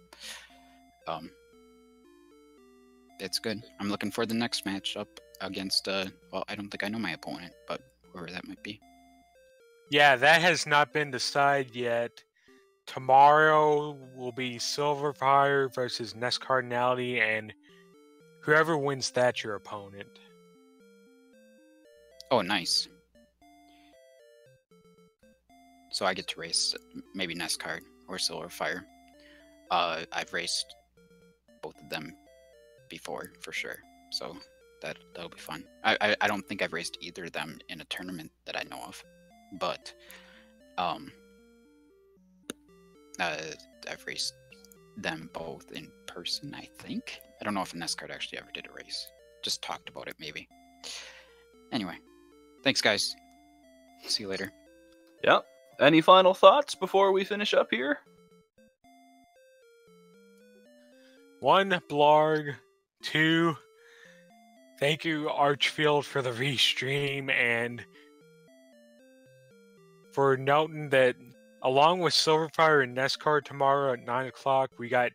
it's good. I'm looking for the next matchup against well, I don't think I know my opponent, but whoever that might be. Yeah, that has not been decided yet. Tomorrow will be Silverfire versus Nest Cardinality, and whoever wins that's your opponent. Oh, nice. So I get to race maybe Nest Card or Silverfire. I've raced both of them before for sure, so that'll be fun. I don't think I've raced either of them in a tournament that I know of, but I've raced them both in person, I think. I don't know if Nest Card actually ever did a race. Just talked about it, maybe. Anyway, thanks, guys. See you later. Yep. Any final thoughts before we finish up here? 1, Blarg. 2, thank you, Archfield, for the restream, and for noting that along with Silverfire and Nestcard tomorrow at 9 o'clock, we got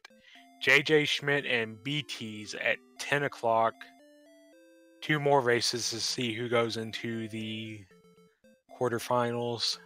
JJ Schmidt and BTs at 10 o'clock. 2 more races to see who goes into the quarterfinals.